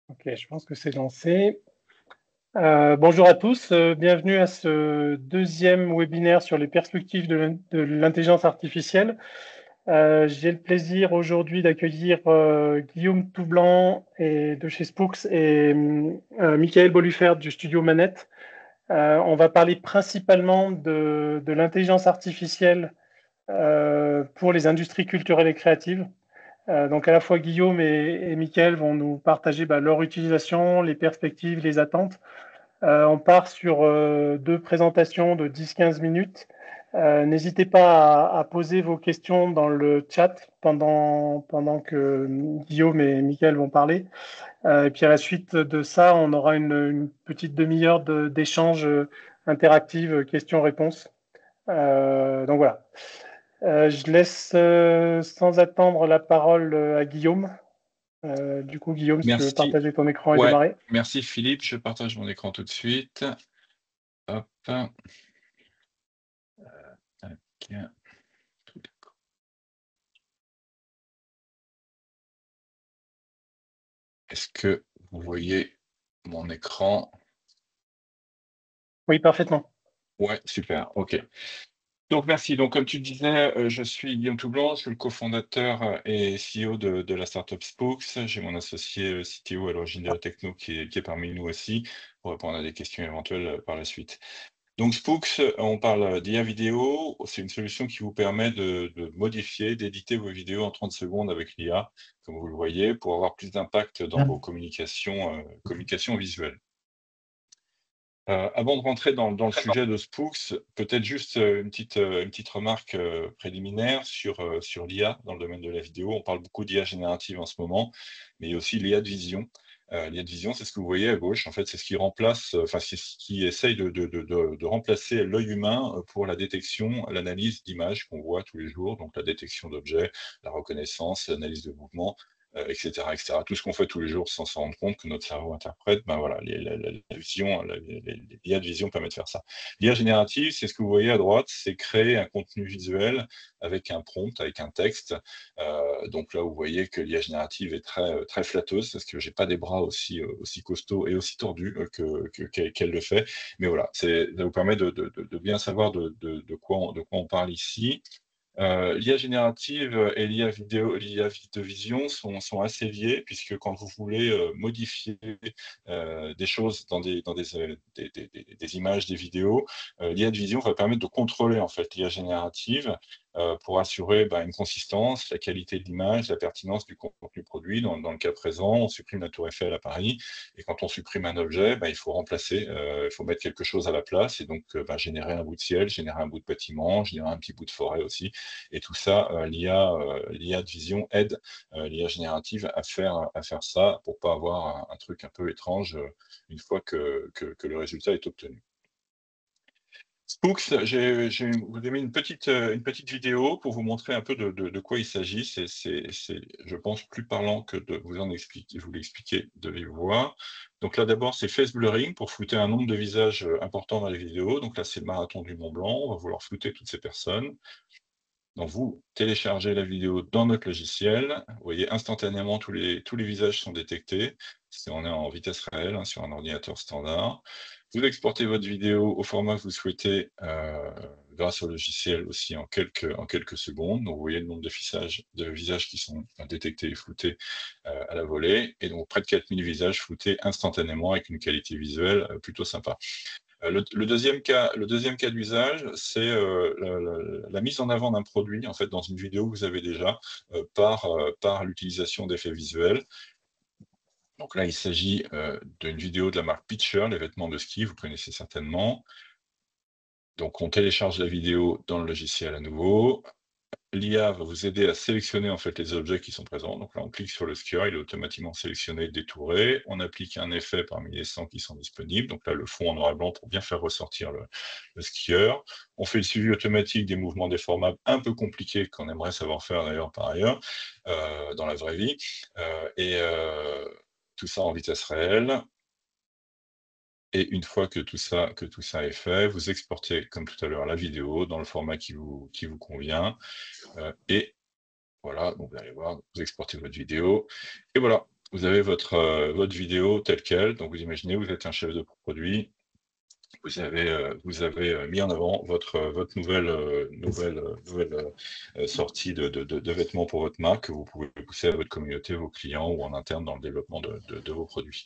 Ok, je pense que c'est lancé. Bonjour à tous, bienvenue à ce deuxième webinaire sur les perspectives de l'intelligence artificielle. J'ai le plaisir aujourd'hui d'accueillir Guillaume Toublanc de chez Spooks et Michael Bolufert du studio Manette. On va parler principalement de l'intelligence artificielle pour les industries culturelles et créatives. Donc à la fois Guillaume et Michael vont nous partager leur utilisation, les perspectives, les attentes. On part sur deux présentations de 10-15 minutes. N'hésitez pas à poser vos questions dans le chat pendant que Guillaume et Michael vont parler. Et puis à la suite de ça, on aura une petite demi-heure d'échange interactif, questions-réponses. Donc voilà. Je laisse sans attendre la parole à Guillaume. Du coup, Guillaume, si tu veux Merci. partager ton écran et Ouais, démarrer. merci Philippe. Je partage mon écran tout de suite. Hop. Tac. Est-ce que vous voyez mon écran? Oui, parfaitement. Ouais, super. OK. Donc merci. Donc comme tu disais, je suis Guillaume Toublanc, je suis le cofondateur et CEO de la startup Spooks. J'ai mon associé CTO à l'origine de la techno qui est parmi nous aussi pour répondre à des questions éventuelles par la suite. Donc Spooks, on parle d'IA vidéo. C'est une solution qui vous permet de modifier, d'éditer vos vidéos en 30 secondes avec l'IA, comme vous le voyez, pour avoir plus d'impact dans vos communications visuelles. Avant de rentrer dans le sujet de Spooks, peut-être juste une petite remarque préliminaire sur l'IA dans le domaine de la vidéo. On parle beaucoup d'IA générative en ce moment, mais il y a aussi l'IA de vision. L'IA de vision, c'est ce que vous voyez à gauche. En fait, c'est ce qui remplace, enfin, c'est ce qui essaye de remplacer l'œil humain pour la détection, l'analyse d'images qu'on voit tous les jours, donc la détection d'objets, la reconnaissance, l'analyse de mouvements, etc., etc. Tout ce qu'on fait tous les jours sans s'en rendre compte que notre cerveau interprète, ben voilà, la vision, l'IA de vision permet de faire ça. L'IA générative, c'est ce que vous voyez à droite, c'est créer un contenu visuel avec un prompt, avec un texte. Donc là, vous voyez que l'IA générative est très flatteuse, parce que j'ai pas des bras aussi costauds et aussi tordus qu'elle le fait. Mais voilà, ça vous permet de bien savoir de quoi on parle ici. L'IA générative et l'IA de vision sont assez liées, puisque quand vous voulez modifier des choses dans des images, des vidéos, l'IA de vision va permettre de contrôler en fait l'IA générative pour assurer une consistance, la qualité de l'image, la pertinence du contenu produit. Dans le cas présent, on supprime la tour Eiffel à Paris, et quand on supprime un objet, il faut remplacer, il faut mettre quelque chose à la place, et donc générer un bout de ciel, générer un bout de bâtiment, générer un petit bout de forêt aussi. Et tout ça, l'IA de vision aide l'IA générative à faire ça pour pas avoir un truc un peu étrange une fois que le résultat est obtenu. Spooks, vous ai mis une petite vidéo pour vous montrer un peu de quoi il s'agit. C'est, je pense, plus parlant que de vous l'expliquer de vive voix. Donc là, d'abord, c'est face blurring pour flouter un nombre de visages important dans les vidéos. Donc là, c'est le marathon du Mont Blanc. On va vouloir flouter toutes ces personnes. Donc vous téléchargez la vidéo dans notre logiciel, vous voyez instantanément tous les visages sont détectés, on est en vitesse réelle sur un ordinateur standard. Vous exportez votre vidéo au format que vous souhaitez grâce au logiciel aussi en quelques secondes. Donc vous voyez le nombre de visages qui sont détectés et floutés à la volée, et donc près de 4000 visages floutés instantanément avec une qualité visuelle plutôt sympa. Le deuxième cas d'usage, c'est la mise en avant d'un produit en fait dans une vidéo que vous avez déjà par l'utilisation d'effets visuels. Donc là, il s'agit d'une vidéo de la marque Pitcher, les vêtements de ski, vous connaissez certainement. Donc on télécharge la vidéo dans le logiciel à nouveau. L'IA va vous aider à sélectionner en fait les objets qui sont présents. Donc là, on clique sur le skieur, il est automatiquement sélectionné, détouré. On applique un effet parmi les 100 qui sont disponibles. Donc là, le fond en noir et blanc pour bien faire ressortir le skieur. On fait le suivi automatique des mouvements déformables un peu compliqués qu'on aimerait savoir faire d'ailleurs par ailleurs dans la vraie vie. Et tout ça en vitesse réelle. Et une fois que tout ça est fait, vous exportez, comme tout à l'heure, la vidéo dans le format qui vous convient. Et voilà, donc vous allez voir, vous exportez votre vidéo. Et voilà, vous avez votre vidéo telle quelle. Donc vous imaginez, vous êtes un chef de produit. Vous avez mis en avant votre nouvelle sortie de vêtements pour votre marque que vous pouvez pousser à votre communauté, vos clients ou en interne dans le développement de vos produits.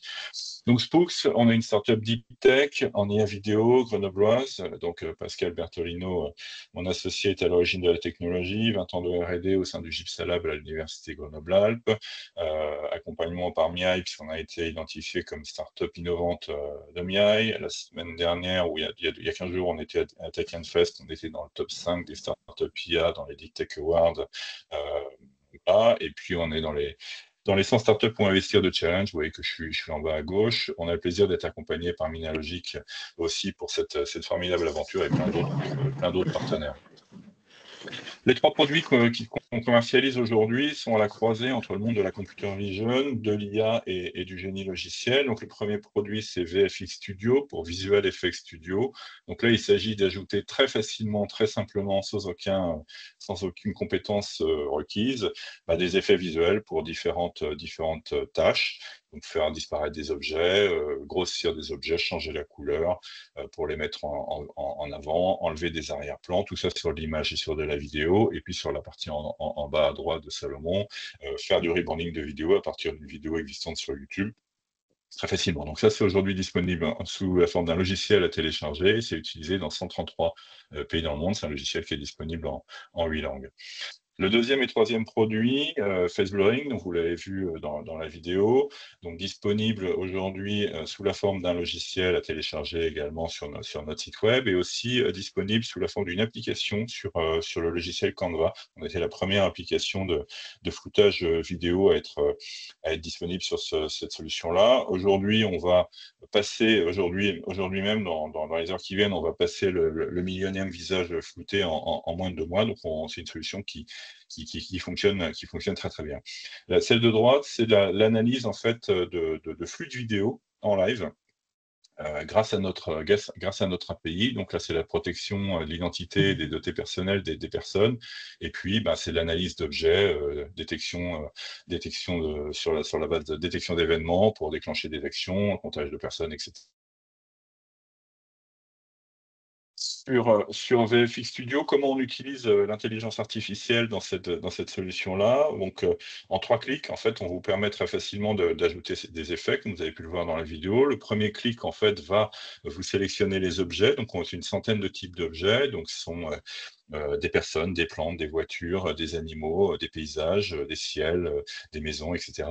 Donc Spooks, on est une startup deep tech en IA vidéo grenobloise. Donc Pascal Bertolino, mon associé, est à l'origine de la technologie, 20 ans de R&D au sein du Gipsalab à l'université Grenoble-Alpes, accompagnement par MIAI puisqu'on a été identifié comme startup innovante de MIAI. La semaine dernière, ou il y a 15 jours, on était à Tech and Fest, on était dans le top 5 des startups IA dans les Deep Tech Awards. Et puis on est dans les 100 startups pour investir de challenge. Vous voyez que je suis en bas à gauche. On a le plaisir d'être accompagné par Minalogic aussi pour cette formidable aventure et plein d'autres partenaires. Les 3 produits qu'on commercialise aujourd'hui sont à la croisée entre le monde de la computer vision, de l'IA et du génie logiciel. Donc, le premier produit, c'est VFX Studio pour Visual Effects Studio. Donc là, il s'agit d'ajouter très facilement, très simplement, sans aucune compétence requise, des effets visuels pour différentes tâches. Donc, faire disparaître des objets, grossir des objets, changer la couleur pour les mettre en avant, enlever des arrière-plans, tout ça sur l'image et sur de la vidéo. Et puis sur la partie en bas à droite de Salomon, faire du rebanding de vidéo à partir d'une vidéo existante sur YouTube très facilement. Donc ça, c'est aujourd'hui disponible sous la forme d'un logiciel à télécharger. C'est utilisé dans 133 pays dans le monde. C'est un logiciel qui est disponible en 8 langues. Le deuxième et troisième produit, Face Blurring, donc vous l'avez vu dans la vidéo, donc disponible aujourd'hui sous la forme d'un logiciel à télécharger également sur notre site web et aussi disponible sous la forme d'une application sur le logiciel Canva. On était la première application de floutage vidéo à être disponible sur cette solution-là. Aujourd'hui, on va passer, aujourd'hui même, dans les heures qui viennent, on va passer le millionième visage flouté en moins de 2 mois. Donc, c'est une solution qui fonctionne très très bien. Celle de droite, c'est l'analyse en fait de flux de vidéo en live. Grâce à notre API. Donc là, c'est la protection de l'identité et des données personnelles des personnes. Et puis, c'est l'analyse d'objets, détection sur la base de détection d'événements pour déclencher des actions, comptage de personnes, etc. Sur VFX Studio, comment on utilise l'intelligence artificielle dans cette solution-là? Donc, en 3 clics, en fait, on vous permet très facilement d'ajouter des effets, comme vous avez pu le voir dans la vidéo. Le premier clic, en fait, va vous sélectionner les objets. Donc, on a une centaine de types d'objets. Donc, ce sont des personnes, des plantes, des voitures, des animaux, des paysages, des ciels, des maisons, etc.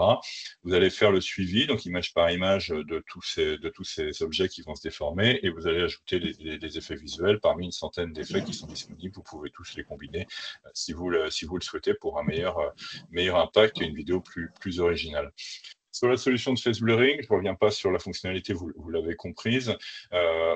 Vous allez faire le suivi, donc image par image, de tous ces objets qui vont se déformer, et vous allez ajouter les effets visuels parmi une centaine d'effets qui sont disponibles. Vous pouvez tous les combiner si vous le souhaitez pour un meilleur impact et une vidéo plus originale. Sur la solution de face blurring, je ne reviens pas sur la fonctionnalité, vous l'avez comprise.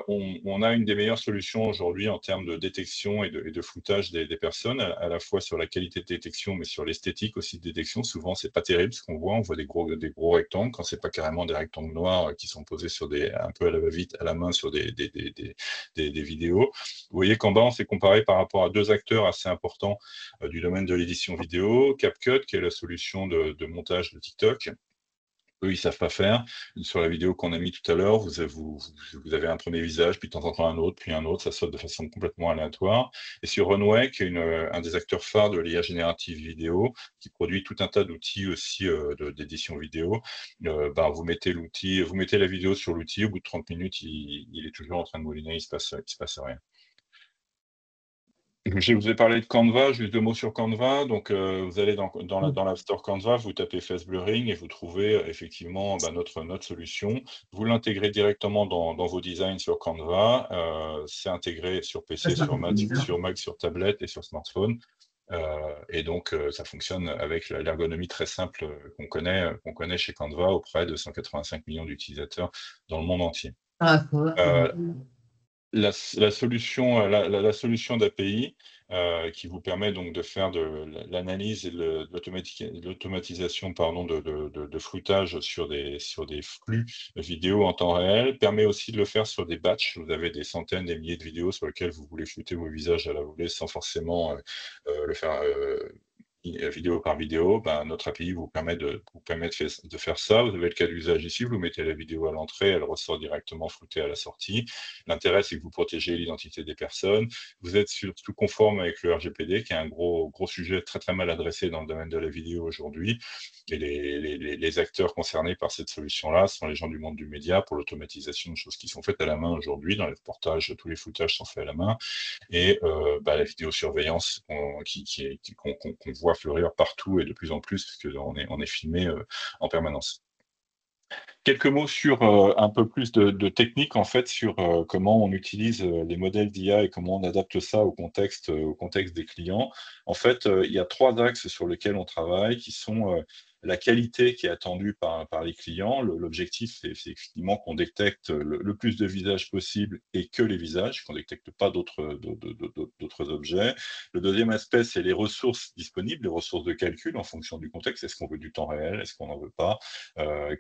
On a une des meilleures solutions aujourd'hui en termes de détection et de floutage des personnes, à la fois sur la qualité de détection, mais sur l'esthétique aussi de détection. Souvent, c'est pas terrible ce qu'on voit. On voit des gros rectangles, quand c'est pas carrément des rectangles noirs qui sont posés sur un peu à la va-vite, à la main sur des vidéos. Vous voyez qu'en bas, on s'est comparé par rapport à 2 acteurs assez importants du domaine de l'édition vidéo. CapCut, qui est la solution de montage de TikTok. Eux, ils savent pas faire. Sur la vidéo qu'on a mis tout à l'heure, vous avez un premier visage, puis de temps en temps un autre, puis un autre, ça saute de façon complètement aléatoire. Et sur Runway, qui est un des acteurs phares de l'IA générative vidéo, qui produit tout un tas d'outils aussi d'édition vidéo, vous mettez la vidéo sur l'outil, au bout de 30 minutes, il est toujours en train de mouliner, il se passe rien. Je vous ai parlé de Canva, juste 2 mots sur Canva. Donc, vous allez dans l'App Store Canva, vous tapez Face Blurring et vous trouvez effectivement notre solution. Vous l'intégrez directement dans vos designs sur Canva. C'est intégré sur PC, sur Mac, sur tablette et sur smartphone. Et donc, ça fonctionne avec l'ergonomie très simple qu'on connaît chez Canva auprès de 185 millions d'utilisateurs dans le monde entier. La solution d'API, qui vous permet donc de faire de l'analyse et de l'automatisation pardon, de floutage sur des flux vidéo en temps réel, permet aussi de le faire sur des batchs. Vous avez des centaines, des milliers de vidéos sur lesquelles vous voulez flouter vos visages à la volée sans forcément le faire vidéo par vidéo. Ben, notre API vous permet de faire ça. Vous avez le cas d'usage ici, vous mettez la vidéo à l'entrée, elle ressort directement floutée à la sortie. L'intérêt, c'est que vous protégez l'identité des personnes. Vous êtes surtout conforme avec le RGPD, qui est un gros sujet très très mal adressé dans le domaine de la vidéo aujourd'hui. Et les acteurs concernés par cette solution-là sont les gens du monde du média pour l'automatisation de choses qui sont faites à la main aujourd'hui. Dans les reportages, tous les floutages sont faits à la main. Et la vidéosurveillance qu'on voit fleurir partout et de plus en plus, parce qu'on est filmé en permanence. Quelques mots sur un peu plus de technique, en fait, sur comment on utilise les modèles d'IA et comment on adapte ça au contexte des clients. En fait, il y a 3 axes sur lesquels on travaille, qui sont la qualité qui est attendue par les clients. L'objectif, c'est effectivement qu'on détecte le plus de visages possible et que les visages, qu'on ne détecte pas d'autres objets. Le deuxième aspect, c'est les ressources disponibles, les ressources de calcul en fonction du contexte. Est-ce qu'on veut du temps réel? Est-ce qu'on n'en veut pas?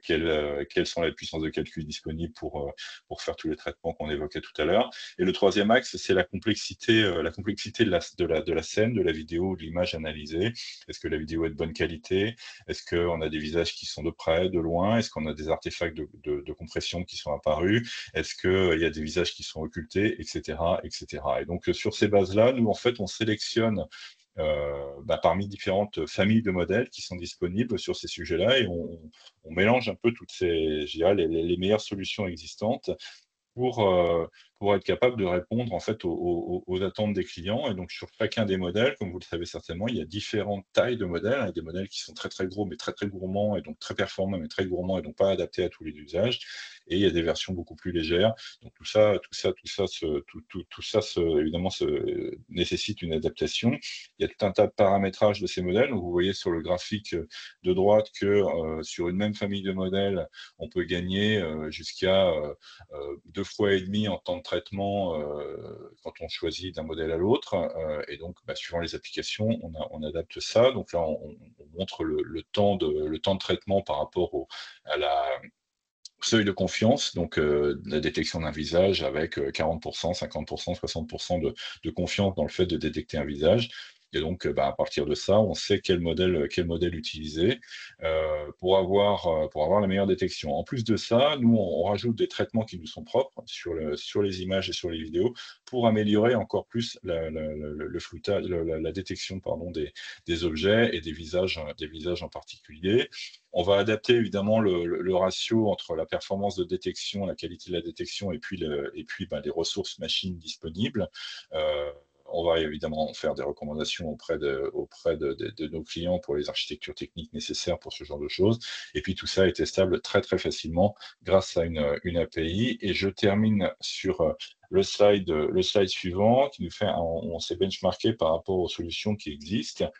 Quelles sont les puissances de calcul disponibles pour faire tous les traitements qu'on évoquait tout à l'heure. Et le troisième axe, c'est la complexité de la scène, de la vidéo, de l'image analysée. Est-ce que la vidéo est de bonne qualité? Est-ce qu'on a des visages qui sont de près, de loin? Est-ce qu'on a des artefacts de compression qui sont apparus? Est-ce qu'il y a des visages qui sont occultés, etc., etc. Et donc, sur ces bases-là, nous, en fait, on sélectionne parmi différentes familles de modèles qui sont disponibles sur ces sujets-là et on mélange un peu toutes ces, je dirais, les meilleures solutions existantes pour, euh, pour être capable de répondre en fait aux attentes des clients. Et donc sur chacun des modèles, comme vous le savez certainement, il y a différentes tailles de modèles, avec des modèles qui sont très très gros mais très très gourmands et donc très performants mais très gourmands et donc pas adaptés à tous les usages. Et il y a des versions beaucoup plus légères. Donc évidemment nécessite une adaptation. Il y a tout un tas de paramétrages de ces modèles. Donc, vous voyez sur le graphique de droite que sur une même famille de modèles, on peut gagner jusqu'à 2 fois et demi en temps de traitement quand on choisit d'un modèle à l'autre. Et donc, suivant les applications, on adapte ça. Donc là, on montre le temps de traitement par rapport à la seuil de confiance, donc la détection d'un visage avec 40%, 50%, 60% de confiance dans le fait de détecter un visage. Et donc, à partir de ça, on sait quel modèle utiliser pour avoir la meilleure détection. En plus de ça, nous, on rajoute des traitements qui nous sont propres sur les images et sur les vidéos pour améliorer encore plus le floutage, la détection pardon, des objets et des visages en particulier. On va adapter évidemment le ratio entre la performance de détection, la qualité de la détection et puis les ressources machines disponibles. On va évidemment faire des recommandations auprès de nos clients pour les architectures techniques nécessaires pour ce genre de choses. Et puis tout ça est testable très très facilement grâce à une API. Et je termine sur le slide suivant qui nous fait, on s'est benchmarké par rapport aux solutions qui existent.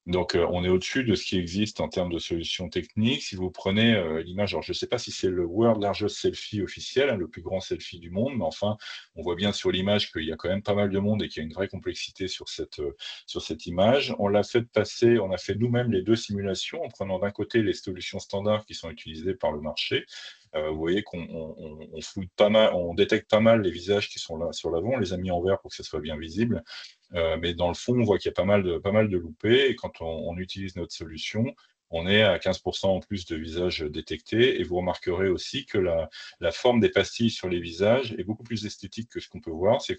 Donc, on est au-dessus de ce qui existe en termes de solutions techniques. Si vous prenez l'image, alors je ne sais pas si c'est le World Largest Selfie officiel, hein, le plus grand selfie du monde, mais enfin, on voit bien sur l'image qu'il y a quand même pas mal de monde et qu'il y a une vraie complexité sur cette image. On l'a fait passer, on a fait nous-mêmes les 2 simulations en prenant d'un côté les solutions standards qui sont utilisées par le marché. Vous voyez qu'on floute pas mal, on détecte pas mal les visages qui sont là sur l'avant, on les a mis en vert pour que ça soit bien visible. Mais dans le fond, on voit qu'il y a pas mal de loupés. Et quand on utilise notre solution, on est à 15% en plus de visages détectés. Et vous remarquerez aussi que la forme des pastilles sur les visages est beaucoup plus esthétique que ce qu'on peut voir. C'est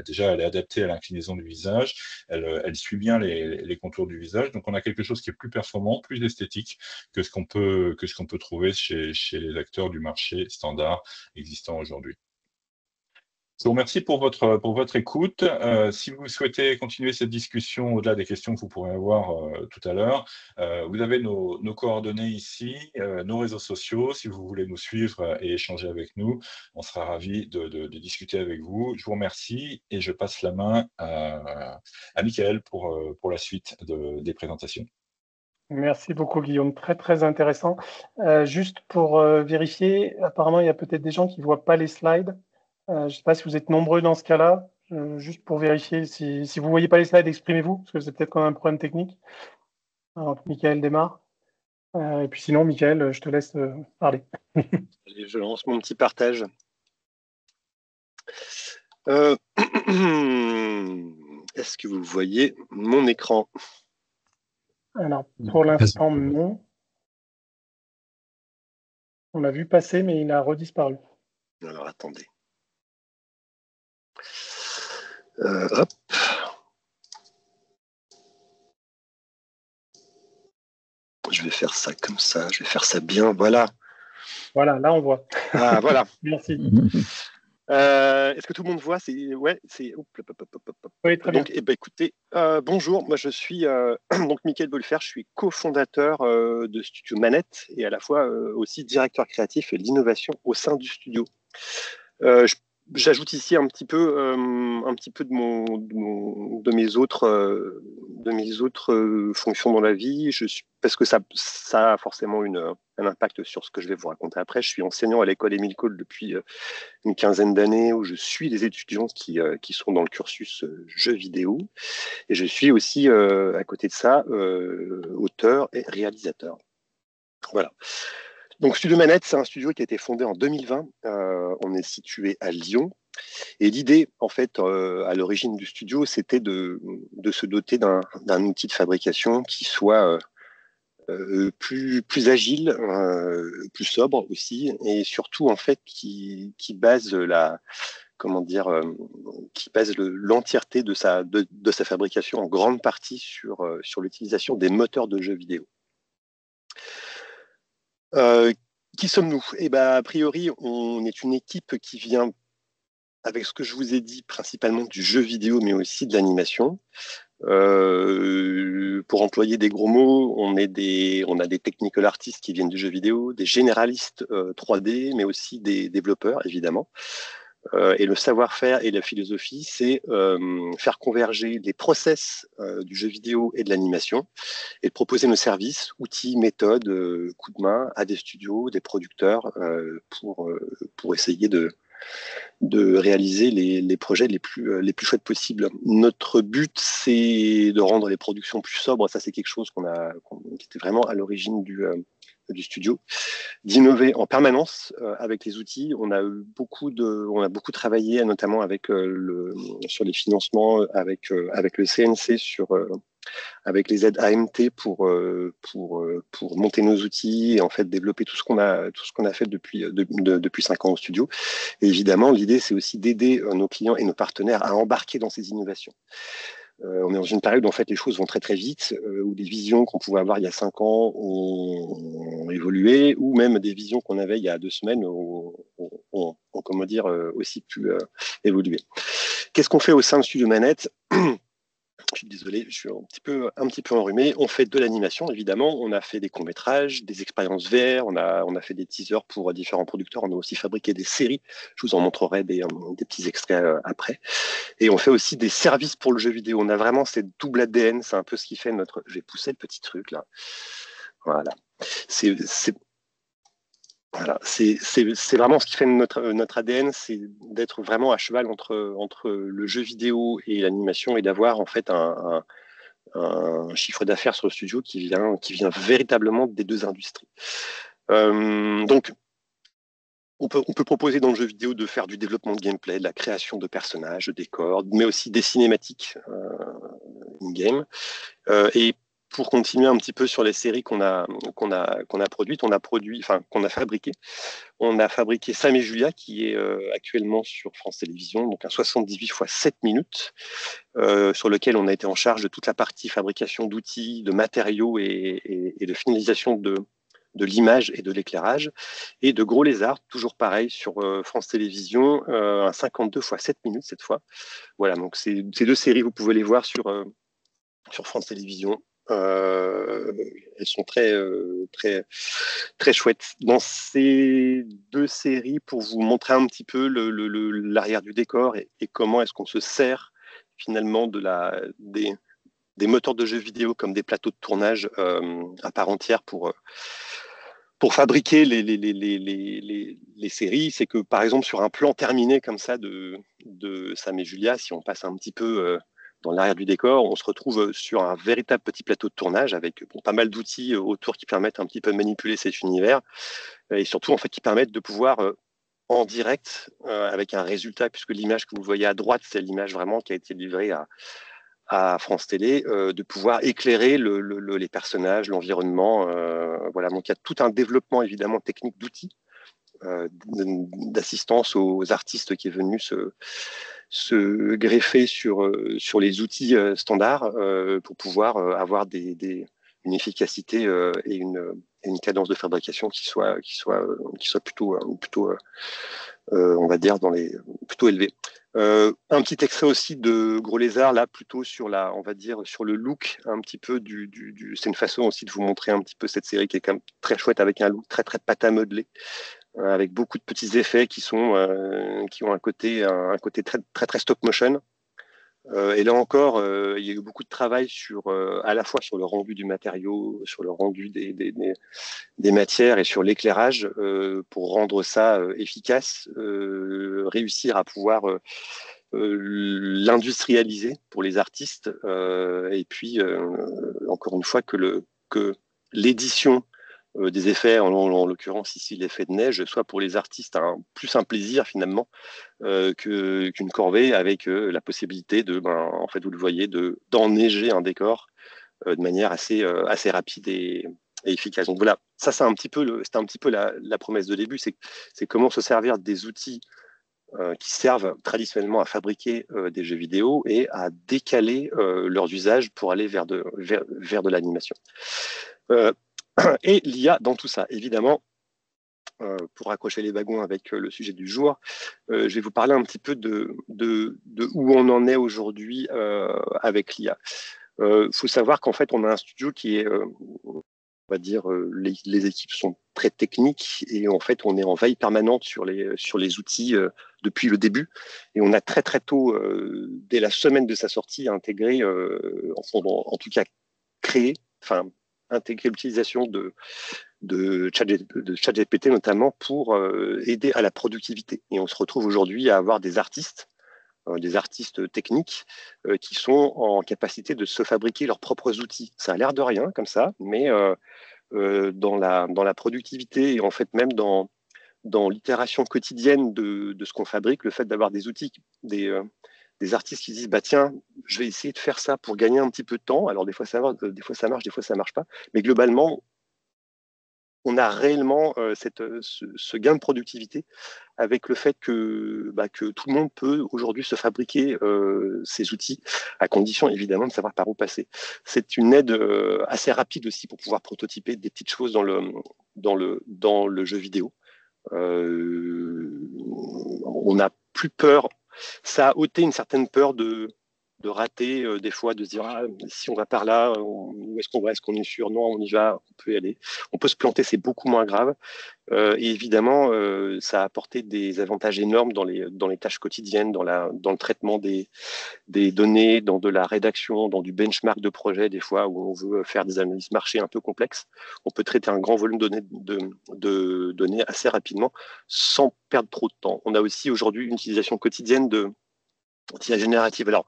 déjà, elle est adaptée à l'inclinaison du visage. Elle suit bien les contours du visage. Donc, on a quelque chose qui est plus performant, plus esthétique que ce qu'on peut trouver chez les acteurs du marché standard existant aujourd'hui. Je vous remercie pour votre écoute. Si vous souhaitez continuer cette discussion au-delà des questions que vous pourrez avoir tout à l'heure, vous avez nos coordonnées ici, nos réseaux sociaux. Si vous voulez nous suivre et échanger avec nous, on sera ravis de discuter avec vous. Je vous remercie et je passe la main à Michael pour la suite des présentations. Merci beaucoup, Guillaume. Très, très intéressant. Juste pour vérifier, apparemment, il y a peut-être des gens qui ne voient pas les slides. Je ne sais pas si vous êtes nombreux dans ce cas-là. juste pour vérifier si vous ne voyez pas les slides, exprimez-vous, parce que c'est peut-être quand même un problème technique. Alors, Michael démarre. Et puis sinon, Michael, je te laisse parler. Allez, je lance mon petit partage. Est-ce que vous voyez mon écran? Alors, pour l'instant, non. On l'a vu passer, mais il a redisparu. Alors, attendez. Hop. Je vais faire ça comme ça. Je vais faire ça bien. Voilà. Voilà, là, on voit. Ah, voilà. Merci. Est-ce que tout le monde voit? Ouais, c'est. Oui, très bien. Donc, écoutez, bonjour. Moi, je suis donc Michael Bolfer. Je suis cofondateur de Studio Manette et à la fois aussi directeur créatif et de l'innovation au sein du studio. J'ajoute ici un petit peu de mes autres fonctions dans la vie. Parce que ça a forcément un impact sur ce que je vais vous raconter après. Je suis enseignant à l'école Émile Cole depuis une quinzaine d'années, où je suis des étudiants qui sont dans le cursus jeux vidéo. Et je suis aussi, à côté de ça, auteur et réalisateur. Voilà. Donc, Studio Manette, c'est un studio qui a été fondé en 2020. On est situé à Lyon. Et l'idée, en fait, à l'origine du studio, c'était de se doter d'un outil de fabrication qui soit plus agile, plus sobre aussi, et surtout, en fait, qui base l'entièreté de sa fabrication en grande partie sur l'utilisation des moteurs de jeux vidéo. Qui sommes-nous? A priori, on est une équipe qui vient, avec ce que je vous ai dit, principalement du jeu vidéo, mais aussi de l'animation. Pour employer des gros mots, on a des technical artists qui viennent du jeu vidéo, des généralistes 3D, mais aussi des développeurs, évidemment. Et le savoir-faire et la philosophie, c'est faire converger les process du jeu vidéo et de l'animation et de proposer nos services, outils, méthodes, coups de main à des studios, des producteurs pour essayer de réaliser les projets les plus chouettes possibles. Notre but, c'est de rendre les productions plus sobres. Ça, c'est quelque chose qui était vraiment à l'origine du studio, d'innover en permanence avec les outils. On a beaucoup travaillé, notamment sur les financements avec le CNC avec les aides AMT pour monter nos outils et en fait développer tout ce qu'on a fait depuis 5 ans au studio. Et évidemment, l'idée, c'est aussi d'aider nos clients et nos partenaires à embarquer dans ces innovations. On est dans une période où en fait les choses vont très très vite, où des visions qu'on pouvait avoir il y a 5 ans ont évolué, ou même des visions qu'on avait il y a 2 semaines ont comment dire, aussi pu évoluer. Qu'est-ce qu'on fait au sein de Studio Manette? Je suis désolé, je suis un petit peu enrhumé. On fait de l'animation, évidemment. On a fait des courts-métrages, des expériences VR. On a fait des teasers pour différents producteurs. On a aussi fabriqué des séries. Je vous en montrerai des petits extraits après. Et on fait aussi des services pour le jeu vidéo. On a vraiment cette double ADN. C'est un peu ce qui fait notre... Je vais pousser le petit truc, là. Voilà. Voilà, c'est vraiment ce qui fait notre ADN, c'est d'être vraiment à cheval entre le jeu vidéo et l'animation et d'avoir en fait un chiffre d'affaires sur le studio qui vient véritablement des deux industries. Donc, on peut proposer dans le jeu vidéo de faire du développement de gameplay, de la création de personnages, de décors, mais aussi des cinématiques in-game. Et pour continuer un petit peu sur les séries qu'on a fabriquées. On a fabriqué Sam et Julia, qui est actuellement sur France Télévisions, donc un 78 x 7 minutes, sur lequel on a été en charge de toute la partie fabrication d'outils, de matériaux et de finalisation de l'image et de l'éclairage. Et de Gros Lézard, toujours pareil, sur France Télévisions, un 52 x 7 minutes cette fois. Voilà, donc ces 2 séries, vous pouvez les voir sur France Télévisions. Elles sont très très chouettes. Dans ces 2 séries, pour vous montrer un petit peu l'arrière du décor et comment est-ce qu'on se sert finalement des moteurs de jeux vidéo comme des plateaux de tournage à part entière pour pour fabriquer les séries, c'est que par exemple sur un plan terminé comme ça de Sam et Julia, si on passe un petit peu dans l'arrière du décor, on se retrouve sur un véritable petit plateau de tournage avec pas mal d'outils autour qui permettent un petit peu de manipuler cet univers et surtout en fait qui permettent de pouvoir en direct avec un résultat, puisque l'image que vous voyez à droite, c'est l'image vraiment qui a été livrée à France Télé, de pouvoir éclairer les personnages, l'environnement. Voilà, donc il y a tout un développement évidemment technique d'outils, d'assistance aux artistes qui est venu se greffer sur les outils standards pour pouvoir avoir une efficacité et une cadence de fabrication qui soit plutôt on va dire plutôt élevée. Un petit extrait aussi de Gros Lézard, là plutôt sur on va dire sur le look un petit peu c'est une façon aussi de vous montrer un petit peu cette série qui est quand même très chouette avec un look très très pâte à modeler, avec beaucoup de petits effets qui ont un côté très très très stop motion. Et là encore, il y a eu beaucoup de travail à la fois sur le rendu du matériau, sur le rendu des matières et sur l'éclairage pour rendre ça efficace, réussir à pouvoir l'industrialiser pour les artistes et puis encore une fois que l'édition des effets, en l'occurrence ici l'effet de neige, soit pour les artistes plus un plaisir finalement qu'une corvée, avec la possibilité en fait vous le voyez, d'enneiger un décor de manière assez rapide et efficace. Donc voilà, ça c'est un petit peu la promesse de début, c'est comment se servir des outils qui servent traditionnellement à fabriquer des jeux vidéo et à décaler leurs usages pour aller vers de l'animation. Et l'IA dans tout ça, évidemment. Pour raccrocher les wagons avec le sujet du jour, je vais vous parler un petit peu de où on en est aujourd'hui avec l'IA. Faut savoir qu'en fait, on a un studio qui est, on va dire, les équipes sont très techniques et en fait, on est en veille permanente sur les outils depuis le début. Et on a très très tôt, dès la semaine de sa sortie, intégré, en tout cas créé, intégrer l'utilisation de ChatGPT notamment pour aider à la productivité. Et on se retrouve aujourd'hui à avoir des artistes techniques qui sont en capacité de se fabriquer leurs propres outils. Ça a l'air de rien comme ça, mais dans la productivité et en fait même dans l'itération quotidienne de ce qu'on fabrique, le fait d'avoir des outils, des artistes qui disent tiens, je vais essayer de faire ça pour gagner un petit peu de temps. Alors des fois ça marche, des fois ça marche pas, mais globalement on a réellement ce gain de productivité avec le fait que tout le monde peut aujourd'hui se fabriquer ces outils, à condition évidemment de savoir par où passer. C'est une aide assez rapide aussi pour pouvoir prototyper des petites choses dans le jeu vidéo. On n'a plus peur. Ça a ôté une certaine peur de rater des fois, de se dire si on va par là, où est-ce qu'on va, est-ce qu'on est sûr, non, on y va, on peut y aller, on peut se planter, c'est beaucoup moins grave. Et évidemment, ça a apporté des avantages énormes dans les tâches quotidiennes, dans le traitement des données, dans de la rédaction, dans du benchmark de projet, des fois où on veut faire des analyses marché un peu complexes. On peut traiter un grand volume de données assez rapidement sans perdre trop de temps. On a aussi aujourd'hui une utilisation quotidienne d'IA générative. Alors,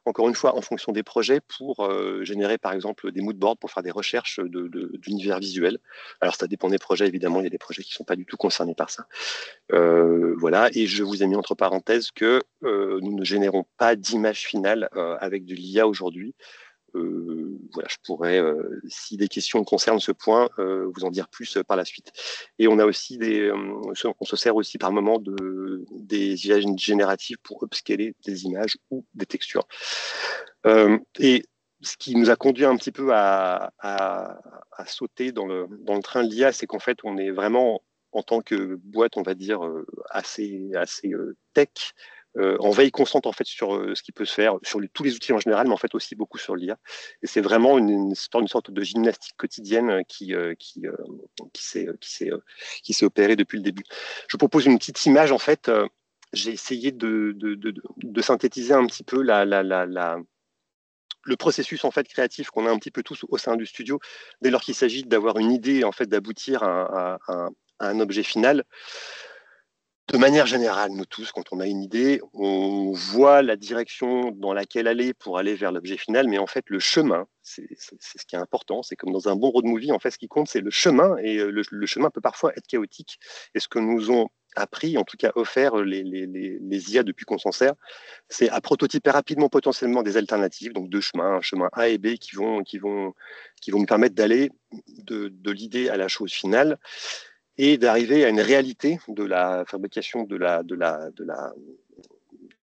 encore une fois, en fonction des projets, pour générer par exemple des moodboards, pour faire des recherches d'univers visuels. Alors ça dépend des projets, évidemment, il y a des projets qui ne sont pas du tout concernés par ça. Voilà, et je vous ai mis entre parenthèses que nous ne générons pas d'image finale avec de l'IA aujourd'hui. Voilà, je pourrais, si des questions concernent ce point, vous en dire plus par la suite. Et on a aussi on se sert aussi par moment des IA génératives pour upscaler des images ou des textures. Et ce qui nous a conduit un petit peu à sauter dans le train de l'IA, c'est qu'en fait, on est vraiment, en tant que boîte, on va dire, assez tech, en veille constante en fait sur ce qui peut se faire, sur tous les outils en général, mais en fait aussi beaucoup sur l'IA. Et c'est vraiment une sorte de gymnastique quotidienne qui s'est opérée depuis le début. Je propose une petite image en fait. J'ai essayé de synthétiser un petit peu le processus en fait créatif qu'on a un petit peu tous au sein du studio, dès lors qu'il s'agit d'avoir une idée, en fait, d'aboutir à un objet final. De manière générale, nous tous, quand on a une idée, on voit la direction dans laquelle aller pour aller vers l'objet final, mais en fait, le chemin, c'est ce qui est important. C'est comme dans un bon road movie, en fait, ce qui compte, c'est le chemin, et le chemin peut parfois être chaotique. Et ce que nous ont appris, en tout cas offert les IA depuis qu'on s'en sert, c'est à prototyper rapidement potentiellement des alternatives, donc deux chemins, un chemin A et B qui vont nous permettre d'aller de l'idée à la chose finale et d'arriver à une réalité de la fabrication de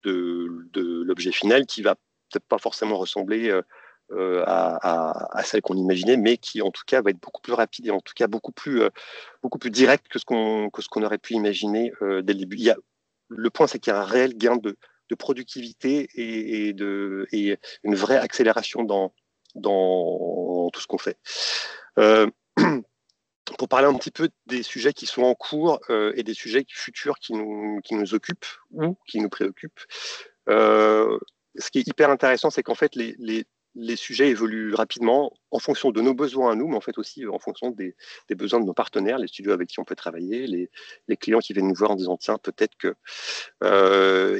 l'objet final qui va peut-être pas forcément ressembler à celle qu'on imaginait, mais qui en tout cas va être beaucoup plus rapide et en tout cas beaucoup plus direct que ce qu'on aurait pu imaginer dès le début. Le point, c'est qu'il y a un réel gain de productivité et une vraie accélération dans tout ce qu'on fait. Pour parler un petit peu des sujets qui sont en cours et des sujets futurs qui nous occupent ou qui nous préoccupent. Ce qui est hyper intéressant, c'est qu'en fait, les sujets évoluent rapidement en fonction de nos besoins à nous, mais en fait aussi en fonction des besoins de nos partenaires, les studios avec qui on peut travailler, les clients qui viennent nous voir en disant tiens, peut-être que.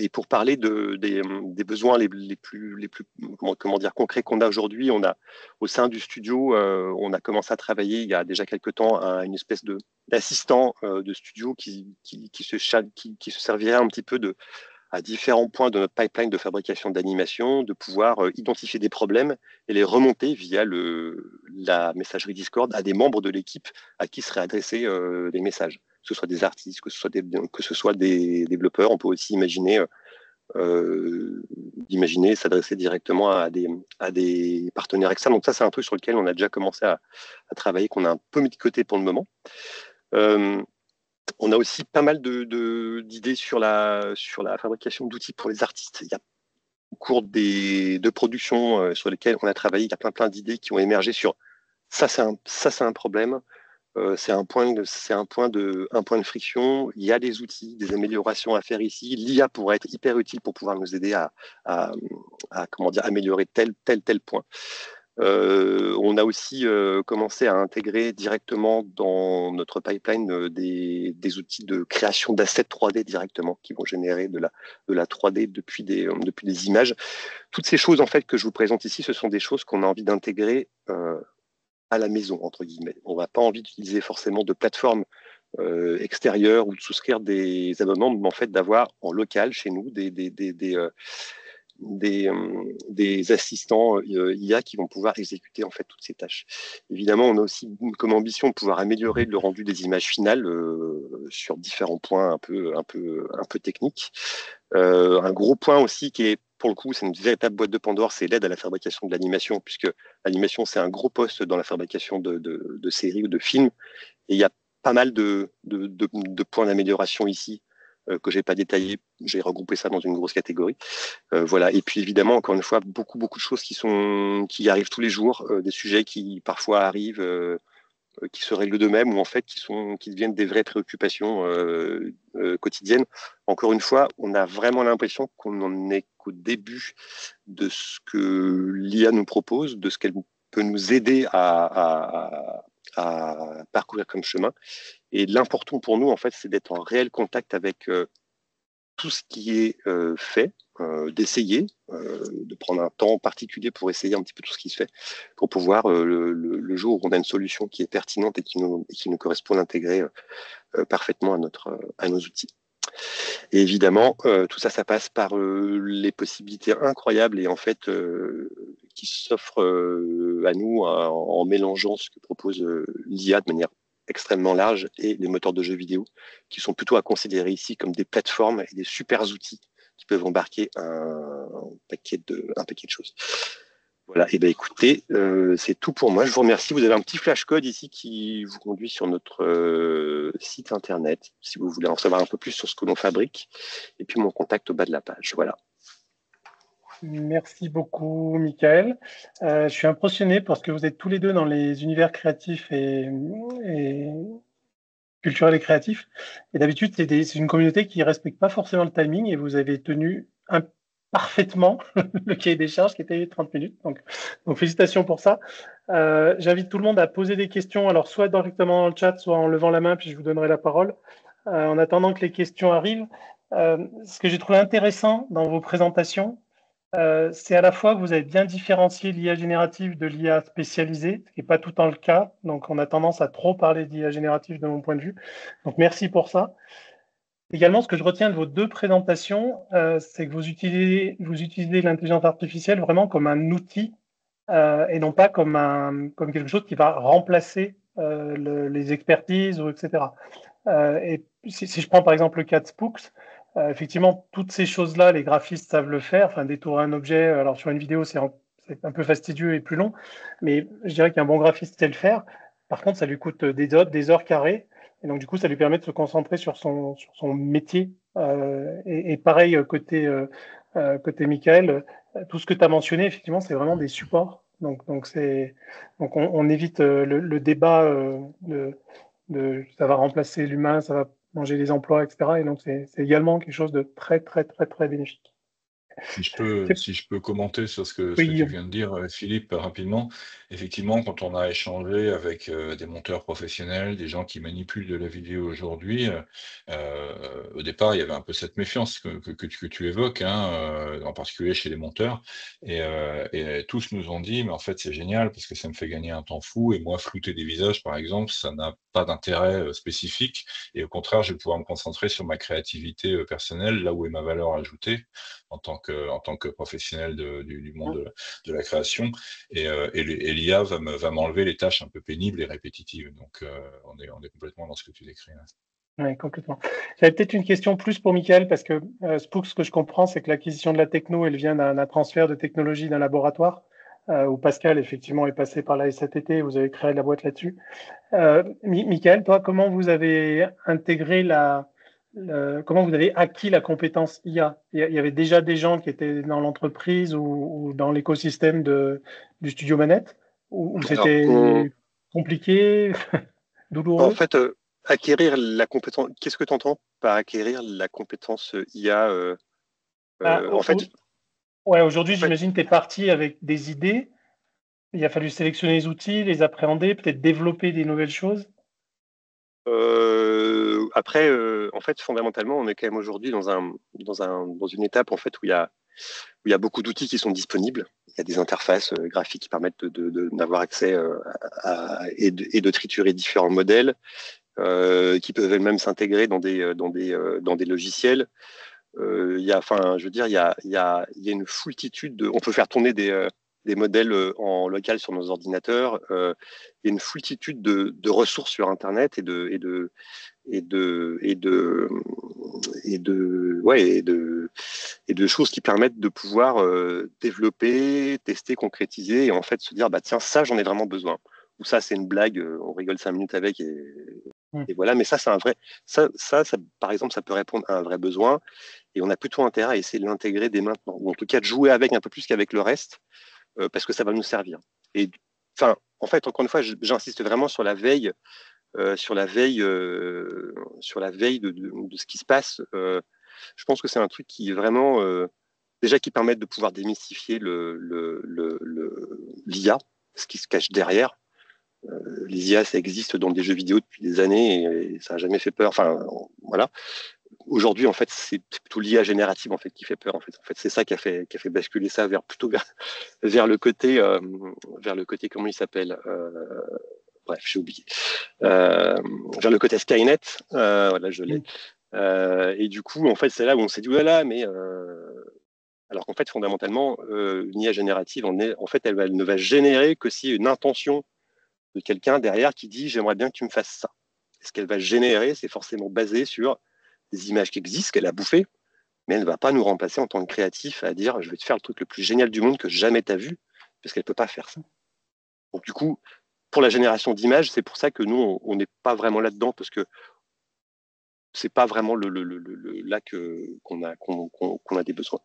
Et pour parler des besoins les plus comment dire concrets qu'on a aujourd'hui, on a au sein du studio, on a commencé à travailler il y a déjà quelques temps à une espèce d'assistant de studio qui se servirait un petit peu à différents points de notre pipeline de fabrication d'animation, de pouvoir identifier des problèmes et les remonter via la messagerie Discord à des membres de l'équipe à qui seraient adressés des messages, que ce soit des artistes, que ce soit des développeurs. On peut aussi imaginer s'adresser directement à des partenaires externes. Donc ça, c'est un truc sur lequel on a déjà commencé à travailler, qu'on a un peu mis de côté pour le moment. On a aussi pas mal d'idées sur la fabrication d'outils pour les artistes. Il y a au cours de productions sur lesquelles on a travaillé, il y a plein d'idées qui ont émergé sur ça, c'est un problème. C'est un point de friction. Il y a des outils, des améliorations à faire ici. L'IA pourrait être hyper utile pour pouvoir nous aider à améliorer tel point. On a aussi commencé à intégrer directement dans notre pipeline des outils de création d'assets 3D directement qui vont générer de la 3D depuis des images. Toutes ces choses en fait que je vous présente ici, ce sont des choses qu'on a envie d'intégrer à la maison, entre guillemets. On n'a pas envie d'utiliser forcément de plateforme extérieure ou de souscrire des abonnements, mais en fait d'avoir en local chez nous des assistants IA qui vont pouvoir exécuter en fait toutes ces tâches. Évidemment, on a aussi comme ambition de pouvoir améliorer le rendu des images finales sur différents points un peu techniques. Un gros point aussi qui est pour le coup, c'est une véritable boîte de Pandore, c'est l'aide à la fabrication de l'animation, puisque l'animation, c'est un gros poste dans la fabrication de séries ou de films. Et il y a pas mal de points d'amélioration ici que je n'ai pas détaillé. J'ai regroupé ça dans une grosse catégorie. Voilà. Et puis évidemment, encore une fois, beaucoup de choses qui arrivent tous les jours, des sujets qui parfois arrivent, qui se règlent d'eux-mêmes ou en fait qui deviennent des vraies préoccupations quotidiennes. Encore une fois, on a vraiment l'impression qu'on n'en est qu'au début de ce que l'IA nous propose, de ce qu'elle peut nous aider à parcourir comme chemin. Et l'important pour nous, en fait, c'est d'être en réel contact avec tout ce qui est fait, d'essayer, de prendre un temps particulier pour essayer un petit peu tout ce qui se fait, pour pouvoir, le jour où on a une solution qui est pertinente et qui nous correspond, l'intégrer parfaitement à nos outils. Et évidemment, tout ça, ça passe par les possibilités incroyables et en fait qui s'offrent à nous en mélangeant ce que propose l'IA de manière extrêmement large et les moteurs de jeux vidéo qui sont plutôt à considérer ici comme des plateformes et des super outils qui peuvent embarquer un paquet de choses. Voilà, et bien écoutez, c'est tout pour moi. Je vous remercie. Vous avez un petit flash code ici qui vous conduit sur notre site internet si vous voulez en savoir un peu plus sur ce que l'on fabrique. Et puis mon contact au bas de la page. Voilà. Merci beaucoup, Michael. Je suis impressionné parce que vous êtes tous les deux dans les univers créatifs et culturels et créatifs. Et d'habitude, c'est une communauté qui ne respecte pas forcément le timing et vous avez tenu parfaitement le cahier des charges qui était 30 minutes. Donc félicitations pour ça. J'invite tout le monde à poser des questions, alors soit directement dans le chat, soit en levant la main, puis je vous donnerai la parole. En attendant que les questions arrivent, ce que j'ai trouvé intéressant dans vos présentations, c'est à la fois que vous avez bien différencié l'IA générative de l'IA spécialisée, ce qui n'est pas tout le temps le cas. Donc, on a tendance à trop parler d'IA générative de mon point de vue. Donc, merci pour ça. Également, ce que je retiens de vos deux présentations, c'est que vous utilisez l'intelligence artificielle vraiment comme un outil et non pas comme quelque chose qui va remplacer les expertises, etc. Et si je prends par exemple le cas de Spooks, effectivement, toutes ces choses-là, les graphistes savent le faire. Enfin, détourer un objet, alors sur une vidéo, c'est un peu fastidieux et plus long, mais je dirais qu'un bon graphiste sait le faire. Par contre, ça lui coûte des heures carrées. Et donc, du coup, ça lui permet de se concentrer sur son métier. Et pareil, côté Michael, tout ce que tu as mentionné, effectivement, c'est vraiment des supports. Donc on évite le débat de ça va remplacer l'humain, ça va manger les emplois, etc. Et donc, c'est également quelque chose de très, très, très, très bénéfique. Si je peux commenter sur ce que Oui, tu viens de dire, Philippe, rapidement. Effectivement, quand on a échangé avec des monteurs professionnels, des gens qui manipulent de la vidéo aujourd'hui, au départ, il y avait un peu cette méfiance que tu évoques, hein, en particulier chez les monteurs. Et tous nous ont dit, mais en fait, c'est génial parce que ça me fait gagner un temps fou. Et moi, flouter des visages, par exemple, ça n'a pas d'intérêt spécifique. Et au contraire, je vais pouvoir me concentrer sur ma créativité personnelle, là où est ma valeur ajoutée en tant que professionnel du monde de la création. Et l'IA va m'enlever les tâches un peu pénibles et répétitives. Donc, on est complètement dans ce que tu décris. Oui, complètement. J'avais peut-être une question plus pour Michael, parce que Spook, ce que je comprends, c'est que l'acquisition de la techno, elle vient d'un transfert de technologie d'un laboratoire, où Pascal, effectivement, est passé par la SATT, vous avez créé la boîte là-dessus. Michael, toi, comment vous avez intégré comment vous avez acquis la compétence IA? Il y avait déjà des gens qui étaient dans l'entreprise ou dans l'écosystème du studio Manette, ou Alors, c'était compliqué, en douloureux? fait, acquérir la compétence, qu'est-ce que tu entends par acquérir la compétence IA Ah, en fait, ouais, aujourd'hui, en fait, j'imagine que tu es parti avec des idées. Il a fallu sélectionner les outils, les appréhender, peut-être développer des nouvelles choses. après, en fait, fondamentalement, on est quand même aujourd'hui dans une étape en fait où il y a beaucoup d'outils qui sont disponibles. Il y a des interfaces graphiques qui permettent d'avoir accès et de triturer différents modèles qui peuvent elles-mêmes s'intégrer dans des logiciels. Il y a, enfin, je veux dire, il y a une foultitude on peut faire tourner des modèles en local sur nos ordinateurs. Il y a une foultitude de ressources sur Internet et de choses qui permettent de pouvoir développer, tester, concrétiser et en fait se dire bah tiens ça j'en ai vraiment besoin ou ça c'est une blague, on rigole 5 minutes avec et voilà, mais ça c'est un vrai ça par exemple ça peut répondre à un vrai besoin et on a plutôt intérêt à essayer de l'intégrer dès maintenant ou en tout cas de jouer avec un peu plus qu'avec le reste parce que ça va nous servir. Et enfin en fait encore une fois j'insiste vraiment sur la veille de ce qui se passe. Je pense que c'est un truc qui est vraiment déjà qui permet de pouvoir démystifier l'IA, ce qui se cache derrière. Les IA, ça existe dans des jeux vidéo depuis des années et ça n'a jamais fait peur. Enfin, voilà. Aujourd'hui, en fait, c'est plutôt l'IA générative en fait qui fait peur. En fait, c'est ça qui a fait basculer ça vers le côté comment il s'appelle. Bref, j'ai oublié. Vers le côté Skynet. Voilà, je l'ai. Et du coup, en fait, c'est là où on s'est dit, voilà, mais alors qu'en fait, fondamentalement, une IA générative, en fait, elle ne va générer que si une intention de quelqu'un derrière qui dit, j'aimerais bien que tu me fasses ça. Et ce qu'elle va générer, c'est forcément basé sur des images qui existent, qu'elle a bouffées, mais elle ne va pas nous remplacer en tant que créatif à dire, je vais te faire le truc le plus génial du monde que jamais tu as vu, parce qu'elle ne peut pas faire ça. Donc du coup, pour la génération d'images, c'est pour ça que nous, on n'est pas vraiment là-dedans, parce que c'est pas vraiment là qu'on a des besoins.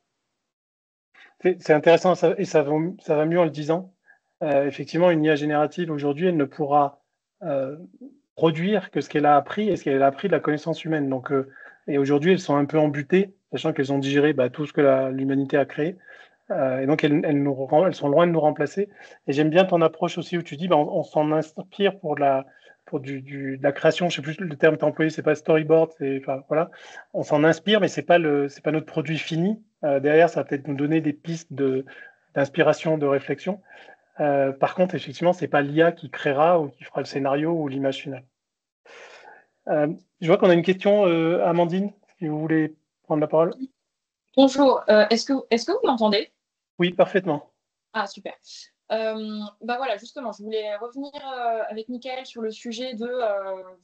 C'est intéressant et ça va mieux en le disant. Effectivement, une IA générative, aujourd'hui, elle ne pourra produire que ce qu'elle a appris et ce qu'elle a appris de la connaissance humaine. Donc, et aujourd'hui, elles sont un peu embutées sachant qu'elles ont digéré tout ce que l'humanité a créé. Et donc, elles sont loin de nous remplacer. Et j'aime bien ton approche aussi où tu dis, on s'en inspire pour de la création. Je sais plus le terme que tu as employé, c'est pas storyboard, voilà. On s'en inspire, mais c'est pas notre produit fini. Derrière, ça va peut-être nous donner des pistes d'inspiration, de réflexion. Par contre, effectivement, c'est pas l'IA qui créera ou qui fera le scénario ou l'image finale. Je vois qu'on a une question, Amandine, si vous voulez prendre la parole. Bonjour, est-ce que vous m'entendez? Oui, parfaitement. Ah, super. Voilà, justement, je voulais revenir avec Mickaël sur le sujet de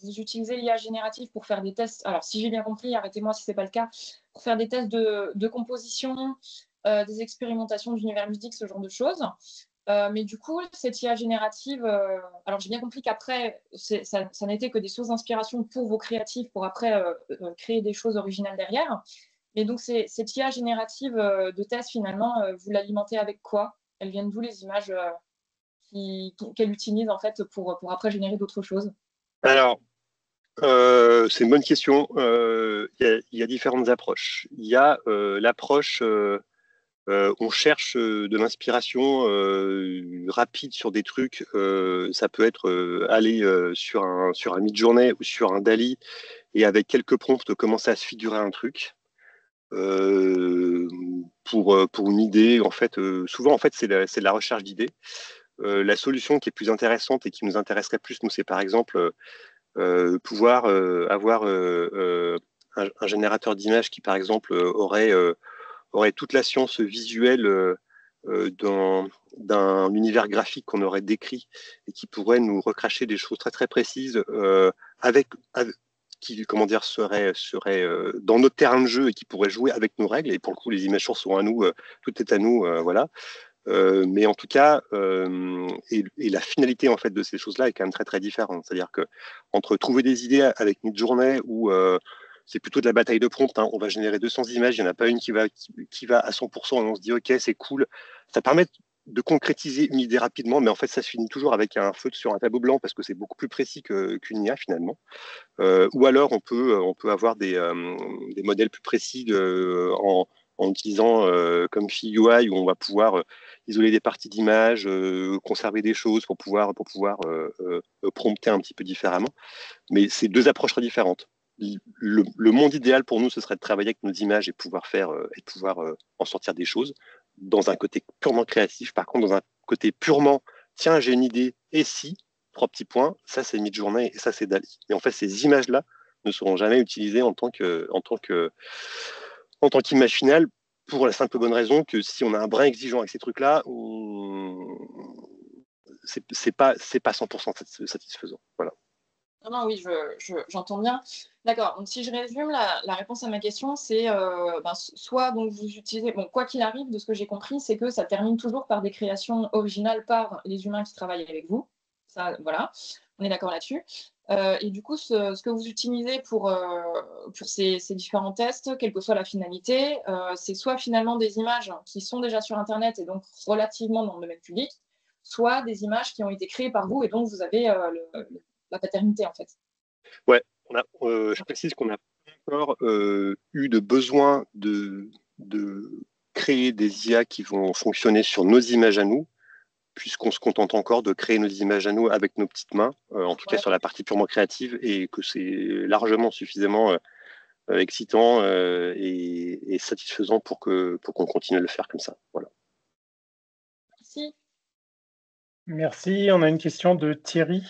vous utilisez l'IA générative pour faire des tests. Alors, si j'ai bien compris, arrêtez-moi si ce n'est pas le cas, pour faire des tests de composition, des expérimentations d'univers ludique, ce genre de choses. Mais du coup, cette IA générative, alors j'ai bien compris qu'après, ça n'était que des sources d'inspiration pour vos créatifs, pour après créer des choses originales derrière. Mais donc, cette IA générative de test, finalement, vous l'alimentez avec quoi? Elles viennent d'où les images qu'elle utilise en fait pour après générer d'autres choses? Alors, c'est une bonne question. Il y a différentes approches. Il y a l'approche, on cherche de l'inspiration rapide sur des trucs. Ça peut être aller sur un Midjourney ou sur un DALL-E et avec quelques prompts commencer à se figurer un truc. Pour une idée, en fait, souvent en fait c'est de la recherche d'idées. La solution qui est plus intéressante et qui nous intéresserait plus, nous, c'est par exemple pouvoir avoir un générateur d'images qui, par exemple, aurait toute la science visuelle d'un univers graphique qu'on aurait décrit et qui pourrait nous recracher des choses très très précises qui, comment dire, serait dans notre terrain de jeu et qui pourrait jouer avec nos règles. Et pour le coup, les images sont à nous, tout est à nous, voilà. Mais en tout cas, et la finalité en fait de ces choses-là est quand même très très différente. C'est-à-dire que entre trouver des idées avec Midjourney où c'est plutôt de la bataille de prompt, hein, on va générer 200 images, il n'y en a pas une qui va à 100%, et on se dit ok, c'est cool. Ça permet de concrétiser une idée rapidement, mais en fait, ça se finit toujours avec un feutre sur un tableau blanc parce que c'est beaucoup plus précis qu'une IA finalement. Ou alors, on peut avoir des modèles plus précis en utilisant comme UI où on va pouvoir isoler des parties d'image, conserver des choses pour pouvoir prompter un petit peu différemment. Mais c'est deux approches très différentes. Le monde idéal pour nous, ce serait de travailler avec nos images et pouvoir en sortir des choses dans un côté purement créatif. Par contre, dans un côté purement, tiens, j'ai une idée, et si, 3 petits points, ça c'est Midjourney et ça c'est DALL-E. Et en fait, ces images-là ne seront jamais utilisées en tant qu'image finale pour la simple bonne raison que si on a un brin exigeant avec ces trucs-là, c'est pas 100% satisfaisant. Voilà. Non, oui, j'entends bien. D'accord. Donc, si je résume, la réponse à ma question, c'est soit donc vous utilisez, quoi qu'il arrive, de ce que j'ai compris, c'est que ça termine toujours par des créations originales par les humains qui travaillent avec vous. Ça, voilà, on est d'accord là-dessus. Et du coup, ce que vous utilisez pour ces différents tests, quelle que soit la finalité, c'est soit finalement des images qui sont déjà sur Internet et donc relativement dans le domaine public, soit des images qui ont été créées par vous et donc vous avez la paternité en fait. Ouais, je précise qu'on n'a pas encore eu de besoin de créer des IA qui vont fonctionner sur nos images à nous, puisqu'on se contente encore de créer nos images à nous avec nos petites mains, en tout cas sur la partie purement créative, et que c'est largement suffisamment excitant et satisfaisant pour qu'on continue à le faire comme ça. Voilà. Merci. Merci. On a une question de Thierry.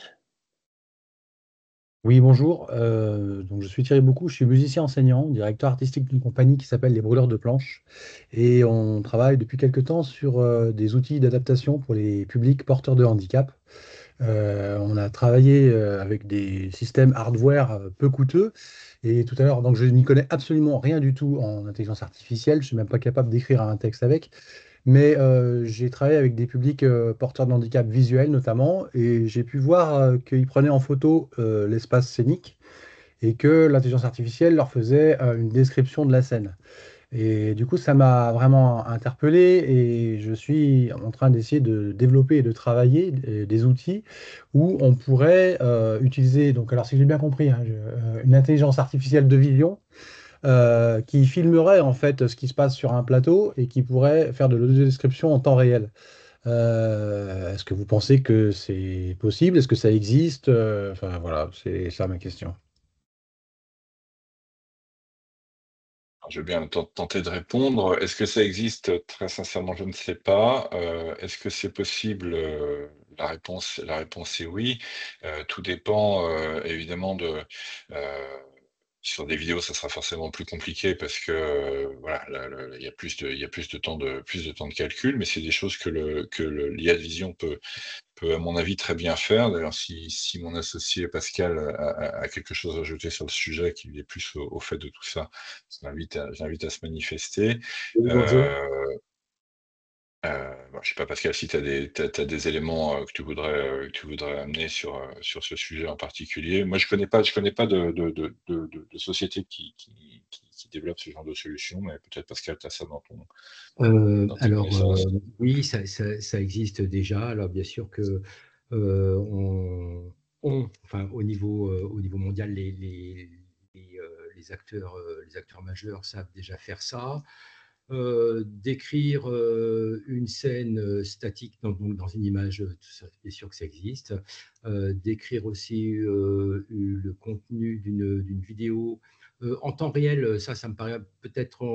Oui, bonjour. Donc je suis Thierry Boucou, je suis musicien enseignant, directeur artistique d'une compagnie qui s'appelle Les Brûleurs de Planches. Et on travaille depuis quelque temps sur des outils d'adaptation pour les publics porteurs de handicap. On a travaillé avec des systèmes hardware peu coûteux. Et tout à l'heure, donc je n'y connais absolument rien du tout en intelligence artificielle. Je ne suis même pas capable d'écrire un texte avec. Mais j'ai travaillé avec des publics porteurs de handicap visuel notamment, et j'ai pu voir qu'ils prenaient en photo l'espace scénique et que l'intelligence artificielle leur faisait une description de la scène. Et du coup, ça m'a vraiment interpellé et je suis en train d'essayer de développer et de travailler des outils où on pourrait utiliser, donc alors si j'ai bien compris, hein, une intelligence artificielle de vision qui filmerait en fait ce qui se passe sur un plateau et qui pourrait faire de l'audiodescription en temps réel. Est-ce que vous pensez que c'est possible? Est-ce que ça existe? Enfin voilà, c'est ça ma question. Je vais bien tenter de répondre. Est-ce que ça existe? Très sincèrement, je ne sais pas. Est-ce que c'est possible? La réponse est oui. Tout dépend évidemment euh, sur des vidéos, ça sera forcément plus compliqué parce que voilà, il y a plus de temps de calcul, mais c'est des choses que l'IA de vision peut, à mon avis, très bien faire. D'ailleurs, si mon associé Pascal a quelque chose à ajouter sur le sujet, qu'il est plus au fait de tout ça, je l'invite à se manifester. Oui, bonjour. Bon, je sais pas, Pascal, si tu as des éléments que tu voudrais amener sur ce sujet en particulier. Moi, je connais pas de société qui développe ce genre de solution, mais peut-être, Pascal, tu as ça dans tes Alors, connaissances. oui, ça existe déjà. Alors, bien sûr que enfin, au niveau mondial, les acteurs majeurs savent déjà faire ça. Décrire une scène statique dans une image, bien sûr que ça existe. Décrire aussi le contenu d'une vidéo en temps réel, ça me paraît peut-être,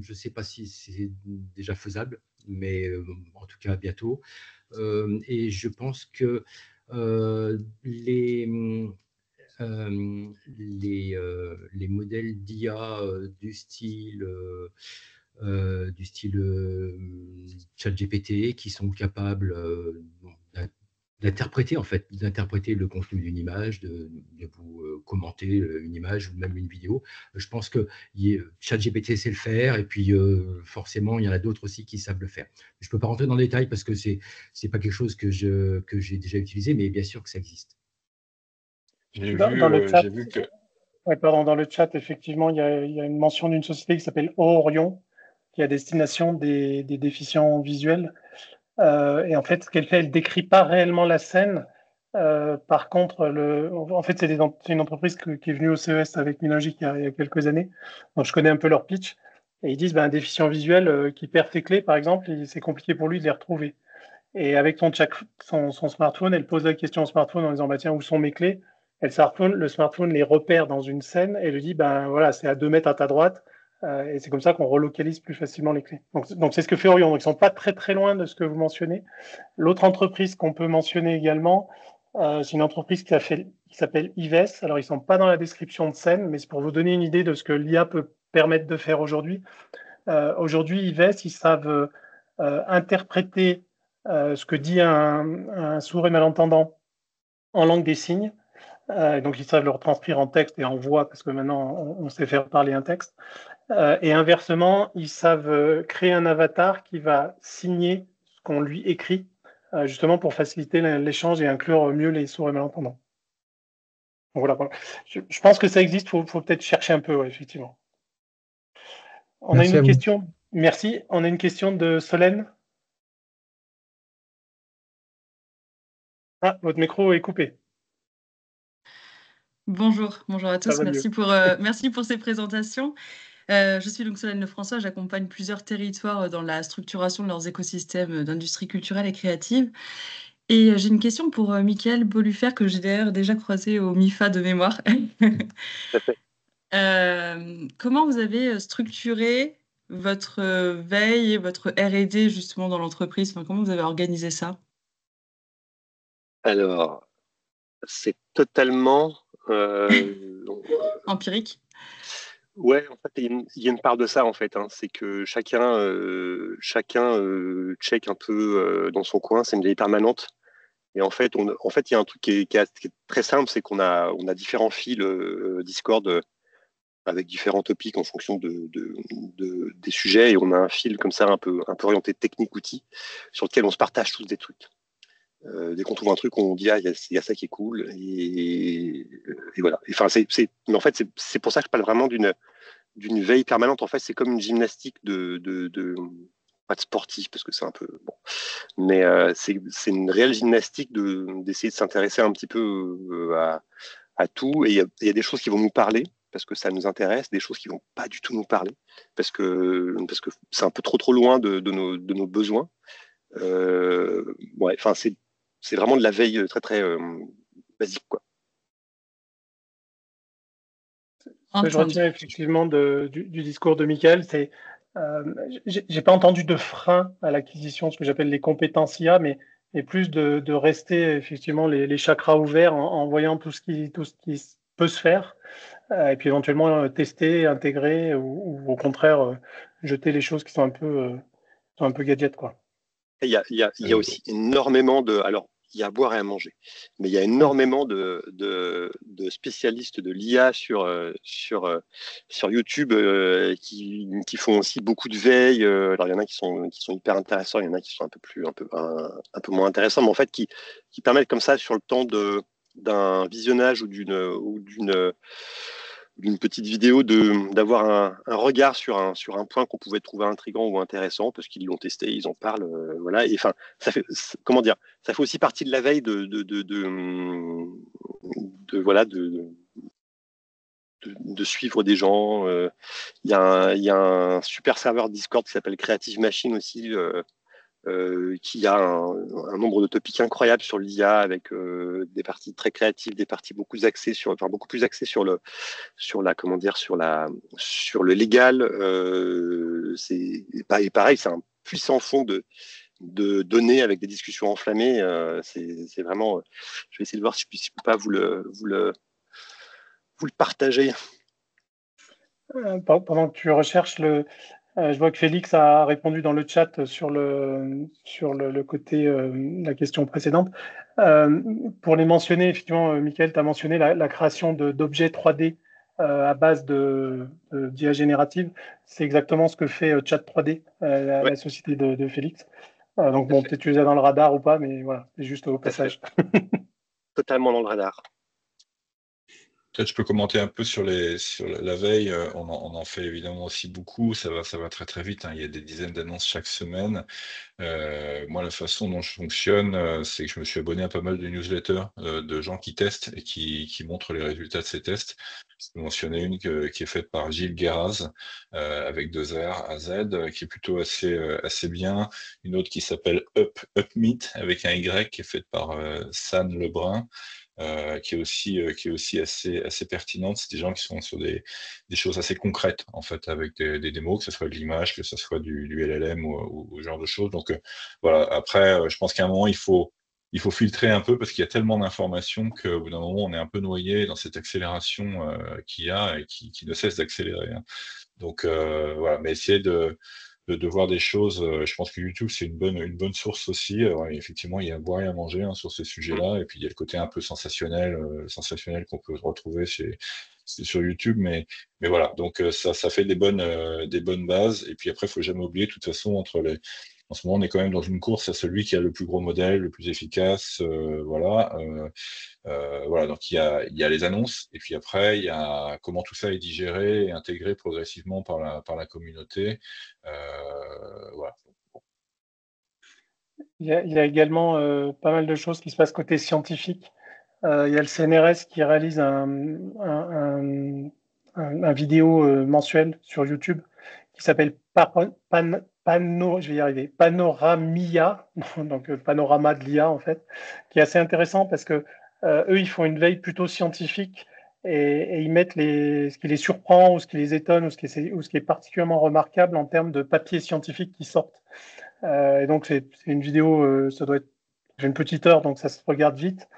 je ne sais pas si c'est déjà faisable, mais en tout cas bientôt. Et je pense que les modèles d'IA du style ChatGPT qui sont capables d'interpréter le contenu d'une image, de vous commenter une image ou même une vidéo. Je pense que ChatGPT sait le faire et puis forcément il y en a d'autres aussi qui savent le faire. Je ne peux pas rentrer dans le détail parce que c'est pas quelque chose que j'ai déjà utilisé, mais bien sûr que ça existe. J'ai Dans le vu, chat, j'ai vu que ouais, pardon, dans le chat, effectivement, il y a une mention d'une société qui s'appelle Orion, qui est à destination des déficients visuels. Et en fait, ce qu'elle fait, elle décrit pas réellement la scène. Par contre, en fait, c'est une entreprise qui est venue au CES avec Minogic il y a quelques années. Donc, je connais un peu leur pitch. Et ils disent, ben, un déficient visuel qui perd ses clés, par exemple, c'est compliqué pour lui de les retrouver. Et avec son smartphone, elle pose la question au smartphone en disant, bah, tiens, où sont mes clés? Et le smartphone les repère dans une scène et lui dit, ben voilà, c'est à 2 mètres à ta droite. Et c'est comme ça qu'on relocalise plus facilement les clés. Donc c'est ce que fait Orion. Donc ils ne sont pas très très loin de ce que vous mentionnez. L'autre entreprise qu'on peut mentionner également, c'est une entreprise qui s'appelle Ives. Alors ils ne sont pas dans la description de scène, mais c'est pour vous donner une idée de ce que l'IA peut permettre de faire aujourd'hui. Aujourd'hui, Ives, ils savent interpréter ce que dit un sourd et malentendant en langue des signes. Donc, ils savent le retranscrire en texte et en voix, parce que maintenant, on sait faire parler un texte. Et inversement, ils savent créer un avatar qui va signer ce qu'on lui écrit, justement pour faciliter l'échange et inclure mieux les sourds et malentendants. Donc, voilà. Je pense que ça existe, il faut peut-être chercher un peu, ouais, effectivement. On a Merci une à autre vous. question. Merci. On a une question de Solène. Ah, votre micro est coupé. Bonjour à Ça tous. va mieux. Merci pour ces présentations. Je suis donc Solène Lefrançois. J'accompagne plusieurs territoires dans la structuration de leurs écosystèmes d'industrie culturelle et créative. Et j'ai une question pour Mickaël Bolufer, que j'ai d'ailleurs déjà croisé au MIFA de mémoire. Comment vous avez structuré votre veille et votre R&D justement dans l'entreprise? Enfin, comment vous avez organisé ça? Alors, c'est totalement. Empirique? Ouais, en fait, il y a une part de ça, en fait. Hein. C'est que chacun check un peu dans son coin. C'est une veille permanente. Et en fait, il y a un truc qui est très simple, c'est qu'on a différents fils Discord avec différents topics en fonction des sujets. Et on a un fil comme ça, un peu orienté technique outils, sur lequel on se partage tous des trucs. Dès qu'on trouve un truc, on dit il y a ça qui est cool et voilà. Enfin, mais en fait, c'est pour ça que je parle vraiment d'une veille permanente. En fait, c'est comme une gymnastique pas de sportif parce que c'est un peu bon, mais c'est une réelle gymnastique d'essayer de s'intéresser un petit peu à tout. Et il y a des choses qui vont nous parler parce que ça nous intéresse, des choses qui vont pas du tout nous parler, parce que c'est un peu trop loin de nos besoins. Ouais, enfin, c'est vraiment de la veille très, très basique, quoi. Ce que je retiens effectivement du discours de Michael, c'est j'ai pas entendu de frein à l'acquisition, ce que j'appelle les compétences IA, mais plus de rester effectivement les chakras ouverts en voyant tout ce qui peut se faire, et puis éventuellement tester, intégrer, ou au contraire jeter les choses qui sont un peu gadgets, quoi. Il y a aussi énormément de... Alors, il y a à boire et à manger, mais il y a énormément de spécialistes de l'IA sur YouTube qui font aussi beaucoup de veille. Alors, il y en a qui sont hyper intéressants, il y en a qui sont un peu moins intéressants, mais en fait, qui permettent comme ça, sur le temps d'un visionnage ou d'une petite vidéo, d'avoir un regard sur un point qu'on pouvait trouver intriguant ou intéressant parce qu'ils l'ont testé, ils en parlent, voilà. Et enfin, ça fait, comment dire, ça fait aussi partie de la veille voilà, de suivre des gens. Il y a un super serveur Discord qui s'appelle Creative Machine aussi, qui a un nombre de topics incroyables sur l'IA, avec des parties très créatives, des parties beaucoup plus axées sur le légal. Et pareil, c'est un puissant fond de données avec des discussions enflammées. C'est vraiment. Je vais essayer de voir si je peux pas vous le partager. Pendant que tu recherches je vois que Félix a répondu dans le chat sur le côté la question précédente. Pour les mentionner, effectivement, Michael, tu as mentionné la création d'objets 3D à base d'IA générative. C'est exactement ce que fait Chat3D, la société de Félix. Donc bon, peut-être tu les as dans le radar ou pas, mais voilà, c'est juste au passage. Totalement dans le radar. Peut-être je peux commenter un peu sur la veille. On en fait évidemment aussi beaucoup. Ça va très très vite, hein. Il y a des dizaines d'annonces chaque semaine. Moi, la façon dont je fonctionne, c'est que je me suis abonné à pas mal de newsletters de gens qui testent et qui montrent les résultats de ces tests. Je peux mentionner une qui est faite par Gilles Guéraz, avec 2 R à Z, qui est plutôt assez bien. Une autre qui s'appelle UpMeet avec un Y, qui est faite par San Lebrun. Qui est aussi assez pertinente. C'est des gens qui sont sur des choses assez concrètes, en fait, avec des démos, que ce soit de l'image, que ce soit du LLM ou ce genre de choses. Donc voilà. Après, je pense qu'à un moment, il faut filtrer un peu, parce qu'il y a tellement d'informations qu'au bout d'un moment, on est un peu noyé dans cette accélération qu'il y a et qui ne cesse d'accélérer, hein. Donc voilà, mais essayer de voir des choses. Je pense que YouTube, c'est une bonne source aussi. Effectivement, il y a à boire et à manger, hein, sur ces sujets-là. Et puis, il y a le côté un peu sensationnel qu'on peut retrouver sur YouTube. Mais voilà, donc ça fait des bonnes bases. Et puis après, il ne faut jamais oublier, de toute façon, en ce moment, on est quand même dans une course à celui qui a le plus gros modèle, le plus efficace. Voilà. Voilà, donc il y a les annonces, et puis après, il y a comment tout ça est digéré et intégré progressivement par la communauté. Voilà. Il y a également pas mal de choses qui se passent côté scientifique. Il y a le CNRS qui réalise un vidéo mensuel sur YouTube qui s'appelle je vais y arriver, Panoramia, donc panorama de l'IA en fait, qui est assez intéressant parce que eux, ils font une veille plutôt scientifique, et ils mettent ce qui les surprend, ou ce qui les étonne, ou ce qui est particulièrement remarquable en termes de papiers scientifiques qui sortent. Et donc, c'est une vidéo, ça doit être une petite heure, donc ça se regarde vite.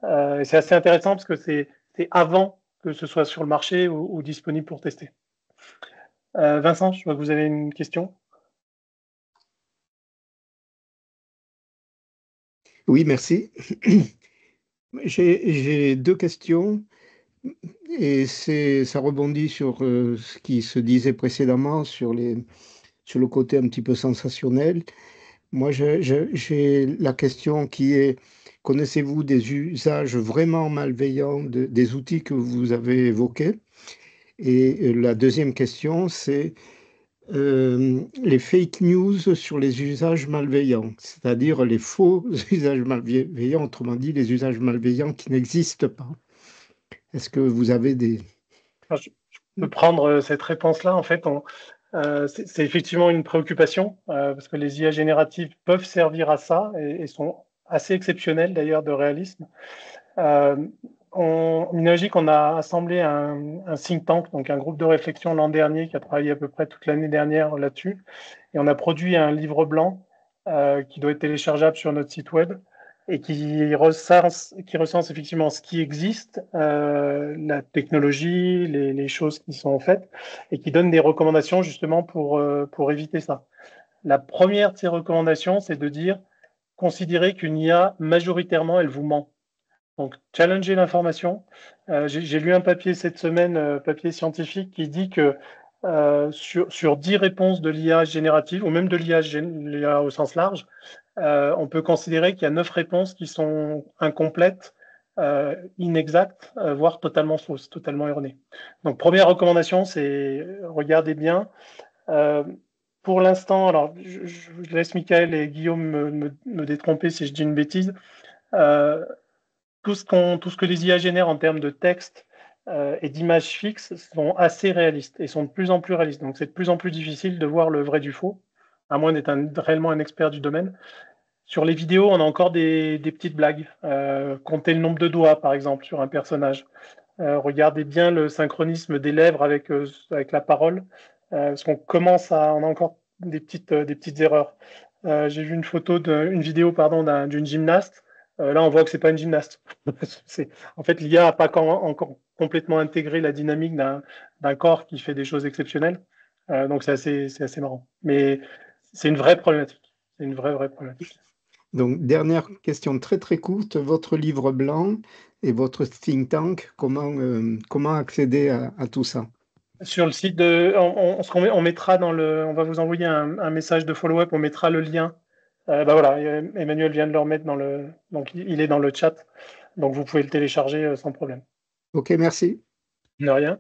Et c'est assez intéressant parce que c'est avant que ce soit sur le marché ou disponible pour tester. Vincent, je vois que vous avez une question. Oui, merci. J'ai 2 questions, et ça rebondit sur ce qui se disait précédemment sur le côté un petit peu sensationnel. Moi, j'ai la question qui est: connaissez-vous des usages vraiment malveillants des outils que vous avez évoqués? Et la deuxième question, c'est les fake news sur les usages malveillants, c'est-à-dire les faux usages malveillants, autrement dit, les usages malveillants qui n'existent pas. Est-ce que vous avez des... prendre cette réponse-là. En fait, c'est effectivement une préoccupation parce que les IA génératives peuvent servir à ça et sont assez exceptionnelles d'ailleurs de réalisme. Minilogic, on a assemblé un think tank, donc un groupe de réflexion l'an dernier qui a travaillé à peu près toute l'année dernière là-dessus. Et on a produit un livre blanc qui doit être téléchargeable sur notre site web et qui recense effectivement ce qui existe, la technologie, les choses qui sont faites, et qui donne des recommandations justement pour éviter ça. La première de ces recommandations, c'est de dire, considérez qu'une IA, majoritairement, elle vous ment. Donc, challenger l'information. J'ai lu un papier cette semaine, papier scientifique, qui dit que sur 10 réponses de l'IA générative, ou même de l'IA au sens large, on peut considérer qu'il y a 9 réponses qui sont incomplètes, inexactes, voire totalement fausses, totalement erronées. Donc, première recommandation, c'est regardez bien. Pour l'instant, alors je laisse Michael et Guillaume me détromper si je dis une bêtise. Tout ce que les IA génèrent en termes de texte et d'images fixes sont assez réalistes et sont de plus en plus réalistes. Donc, c'est de plus en plus difficile de voir le vrai du faux, à moins d'être réellement un expert du domaine. Sur les vidéos, on a encore des petites blagues. Compter le nombre de doigts, par exemple, sur un personnage. Regardez bien le synchronisme des lèvres avec la parole, parce qu'on on a encore des petites erreurs. J'ai vu une vidéo d'une gymnaste. Là, on voit que c'est pas une gymnaste. En fait, l'IA n'a pas encore complètement intégré la dynamique d'un corps qui fait des choses exceptionnelles. Donc, c'est assez marrant. Mais c'est une vraie problématique. C'est une vraie problématique. Donc, dernière question très très courte. Votre livre blanc et votre think tank, comment accéder à tout ça? Sur le site on mettra on va vous envoyer un message de follow-up, on mettra le lien. Voilà, Emmanuel vient de le remettre donc il est dans le chat, donc vous pouvez le télécharger sans problème. Ok, merci. De rien.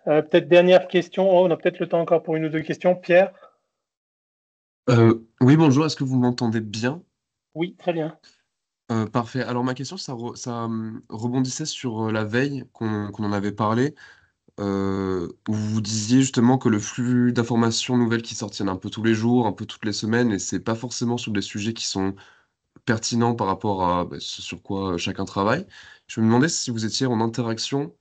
Peut-être dernière question. On a peut-être le temps encore pour une ou deux questions. Pierre? Oui, bonjour, est-ce que vous m'entendez bien? Oui, très bien. Parfait. Alors ma question, ça rebondissait sur la veille qu'on en avait parlé, où vous disiez justement que le flux d'informations nouvelles qui sortiennent un peu tous les jours, un peu toutes les semaines, et c'est pas forcément sur des sujets qui sont pertinents par rapport à ce sur quoi chacun travaille. Je me demandais si vous étiez en interaction,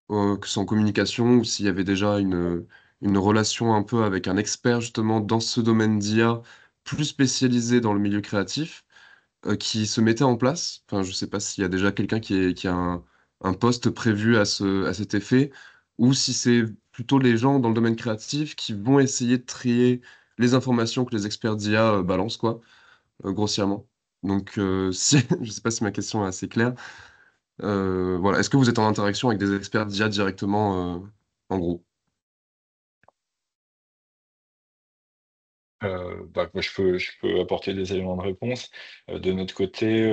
que ce soit en communication, ou s'il y avait déjà une relation un peu avec un expert justement dans ce domaine d'IA, plus spécialisé dans le milieu créatif, qui se mettait en place. Enfin, je ne sais pas s'il y a déjà quelqu'un qui a un poste prévu à cet effet, ou si c'est plutôt les gens dans le domaine créatif qui vont essayer de trier les informations que les experts d'IA balancent, quoi, grossièrement. Donc, je ne sais pas si ma question est assez claire. Voilà. Est-ce que vous êtes en interaction avec des experts d'IA directement, en gros? Moi, je peux apporter des éléments de réponse. De notre côté,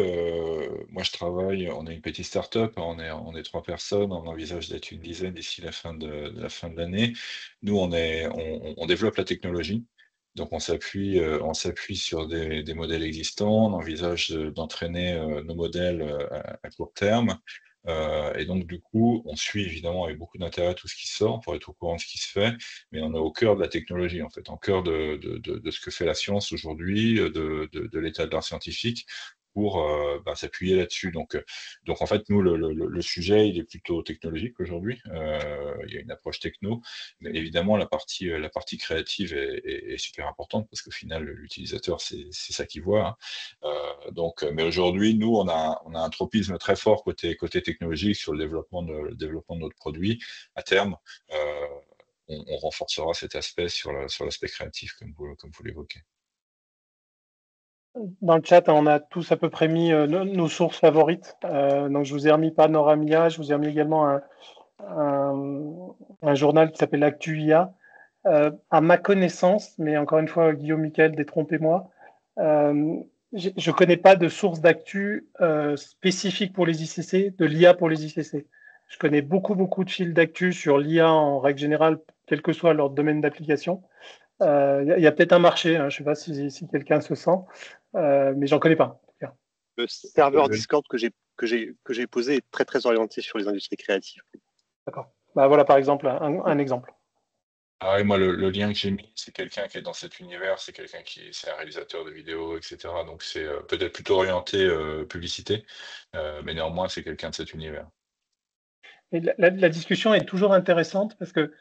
moi, je travaille, on est une petite start-up, on est 3 personnes, on envisage d'être une dizaine d'ici la fin de l'année. Nous, on développe la technologie, donc on s'appuie sur des modèles existants, on envisage d'entraîner nos modèles à court terme. Et donc, du coup, on suit évidemment avec beaucoup d'intérêt tout ce qui sort pour être au courant de ce qui se fait, mais on est au cœur de la technologie, en fait, en cœur de ce que fait la science aujourd'hui, de l'état de l'art scientifique, pour s'appuyer là-dessus. Donc, en fait, nous, le sujet, il est plutôt technologique aujourd'hui. Il y a une approche techno, mais évidemment, la partie créative est super importante parce qu'au final, l'utilisateur, c'est ça qu'il voit, hein. Mais aujourd'hui, nous, on a un tropisme très fort côté technologique sur le développement de notre produit. À terme, on renforcera cet aspect sur l'aspect créatif, comme vous l'évoquez. Dans le chat, on a tous à peu près mis nos sources favorites. Donc, je vous ai remis Panoramia, je vous ai remis également un journal qui s'appelle Actu IA. À ma connaissance, mais encore une fois, Guillaume, Michael, détrompez-moi, je ne connais pas de source d'actu spécifique pour les ICC, de l'IA pour les ICC. Je connais beaucoup de fils d'actu sur l'IA en règle générale, quel que soit leur domaine d'application. Il y a peut-être un marché, hein, je ne sais pas si quelqu'un se sent, mais j'en connais pas. Le serveur Discord que j'ai posé est très orienté sur les industries créatives. D'accord. Bah, voilà, par exemple, un exemple. Ah oui, moi, le lien que j'ai mis, c'est quelqu'un qui est dans cet univers, c'est c'est un réalisateur de vidéos, etc. Donc, c'est peut-être plutôt orienté publicité, mais néanmoins, c'est quelqu'un de cet univers. Et la discussion est toujours intéressante parce que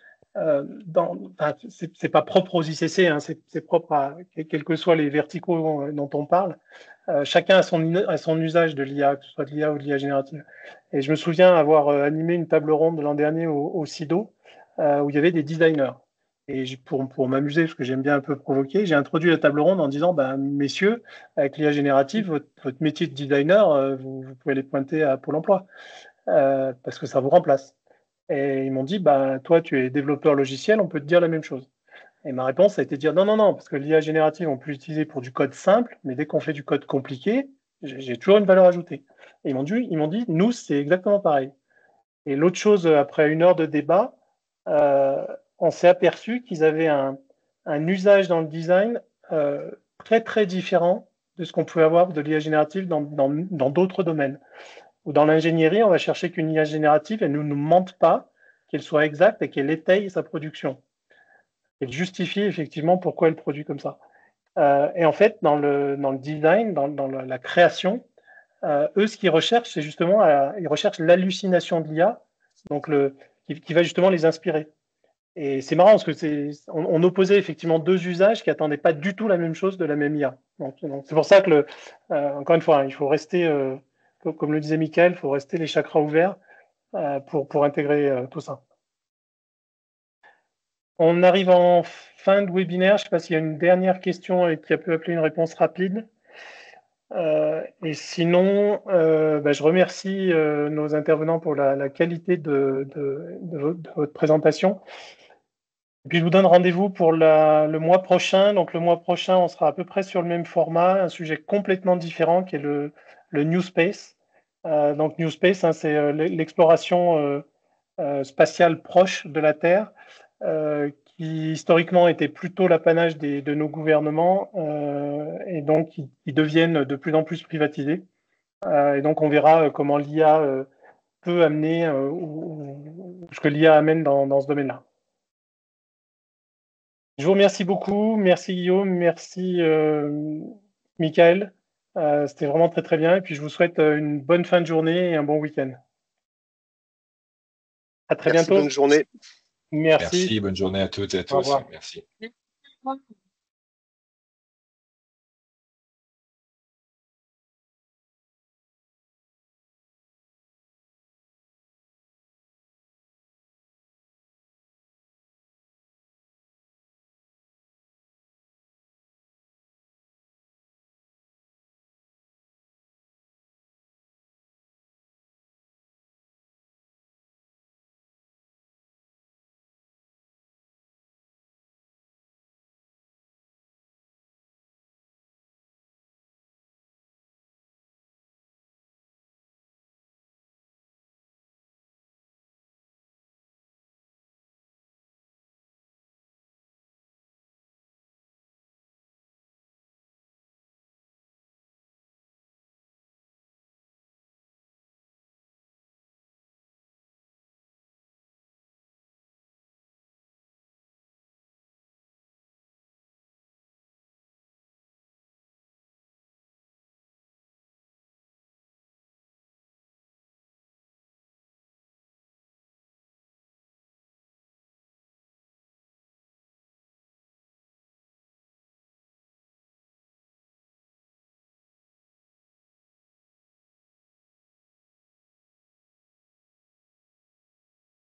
c'est pas propre aux ICC, hein, c'est propre à quels que soient les verticaux dont on parle. Chacun a son usage de l'IA, que ce soit de l'IA ou de l'IA générative. Et je me souviens avoir animé une table ronde l'an dernier au CIDO où il y avait des designers. Et pour m'amuser, parce que j'aime bien un peu provoquer, j'ai introduit la table ronde en disant, ben, messieurs, avec l'IA générative, votre métier de designer, vous pouvez les pointer à Pôle emploi, parce que ça vous remplace. Et ils m'ont dit, bah, toi, tu es développeur logiciel, on peut te dire la même chose. Et ma réponse a été de dire non, non, non, parce que l'IA générative, on peut l'utiliser pour du code simple, mais dès qu'on fait du code compliqué, j'ai toujours une valeur ajoutée. Et ils m'ont dit, nous, c'est exactement pareil. Et l'autre chose, après 1 heure de débat, on s'est aperçu qu'ils avaient un usage dans le design très, très différent de ce qu'on pouvait avoir de l'IA générative dans d'autres domaines. Ou dans l'ingénierie, on va chercher qu'une IA générative, elle ne nous mente pas, qu'elle soit exacte et qu'elle étaye sa production. Elle justifie effectivement pourquoi elle produit comme ça. Et en fait, dans le design, dans la création, eux, ce qu'ils recherchent, c'est justement, ils recherchent l'hallucination de l'IA, donc qui va justement les inspirer. Et c'est marrant parce que on opposait effectivement deux usages qui n'attendaient pas du tout la même chose de la même IA. Donc c'est pour ça que, encore une fois, il faut rester, comme le disait Michael, il faut rester les chakras ouverts pour intégrer tout ça. On arrive en fin de webinaire. Je ne sais pas s'il y a une dernière question qui a pu appeler une réponse rapide. Et sinon, je remercie nos intervenants pour la qualité de votre présentation. Et puis je vous donne rendez-vous pour le mois prochain. Donc le mois prochain, on sera à peu près sur le même format, un sujet complètement différent qui est le New Space. Donc New Space, hein, c'est l'exploration spatiale proche de la Terre, qui historiquement était plutôt l'apanage de nos gouvernements et donc qui deviennent de plus en plus privatisés. Et donc on verra comment l'IA peut amener, ou ce que l'IA amène dans ce domaine-là. Je vous remercie beaucoup. Merci Guillaume, merci Michael. C'était vraiment très très bien. Et puis je vous souhaite une bonne fin de journée et un bon week-end. À très bientôt. Bonne journée. Merci. Merci, bonne journée à toutes et à tous. Merci.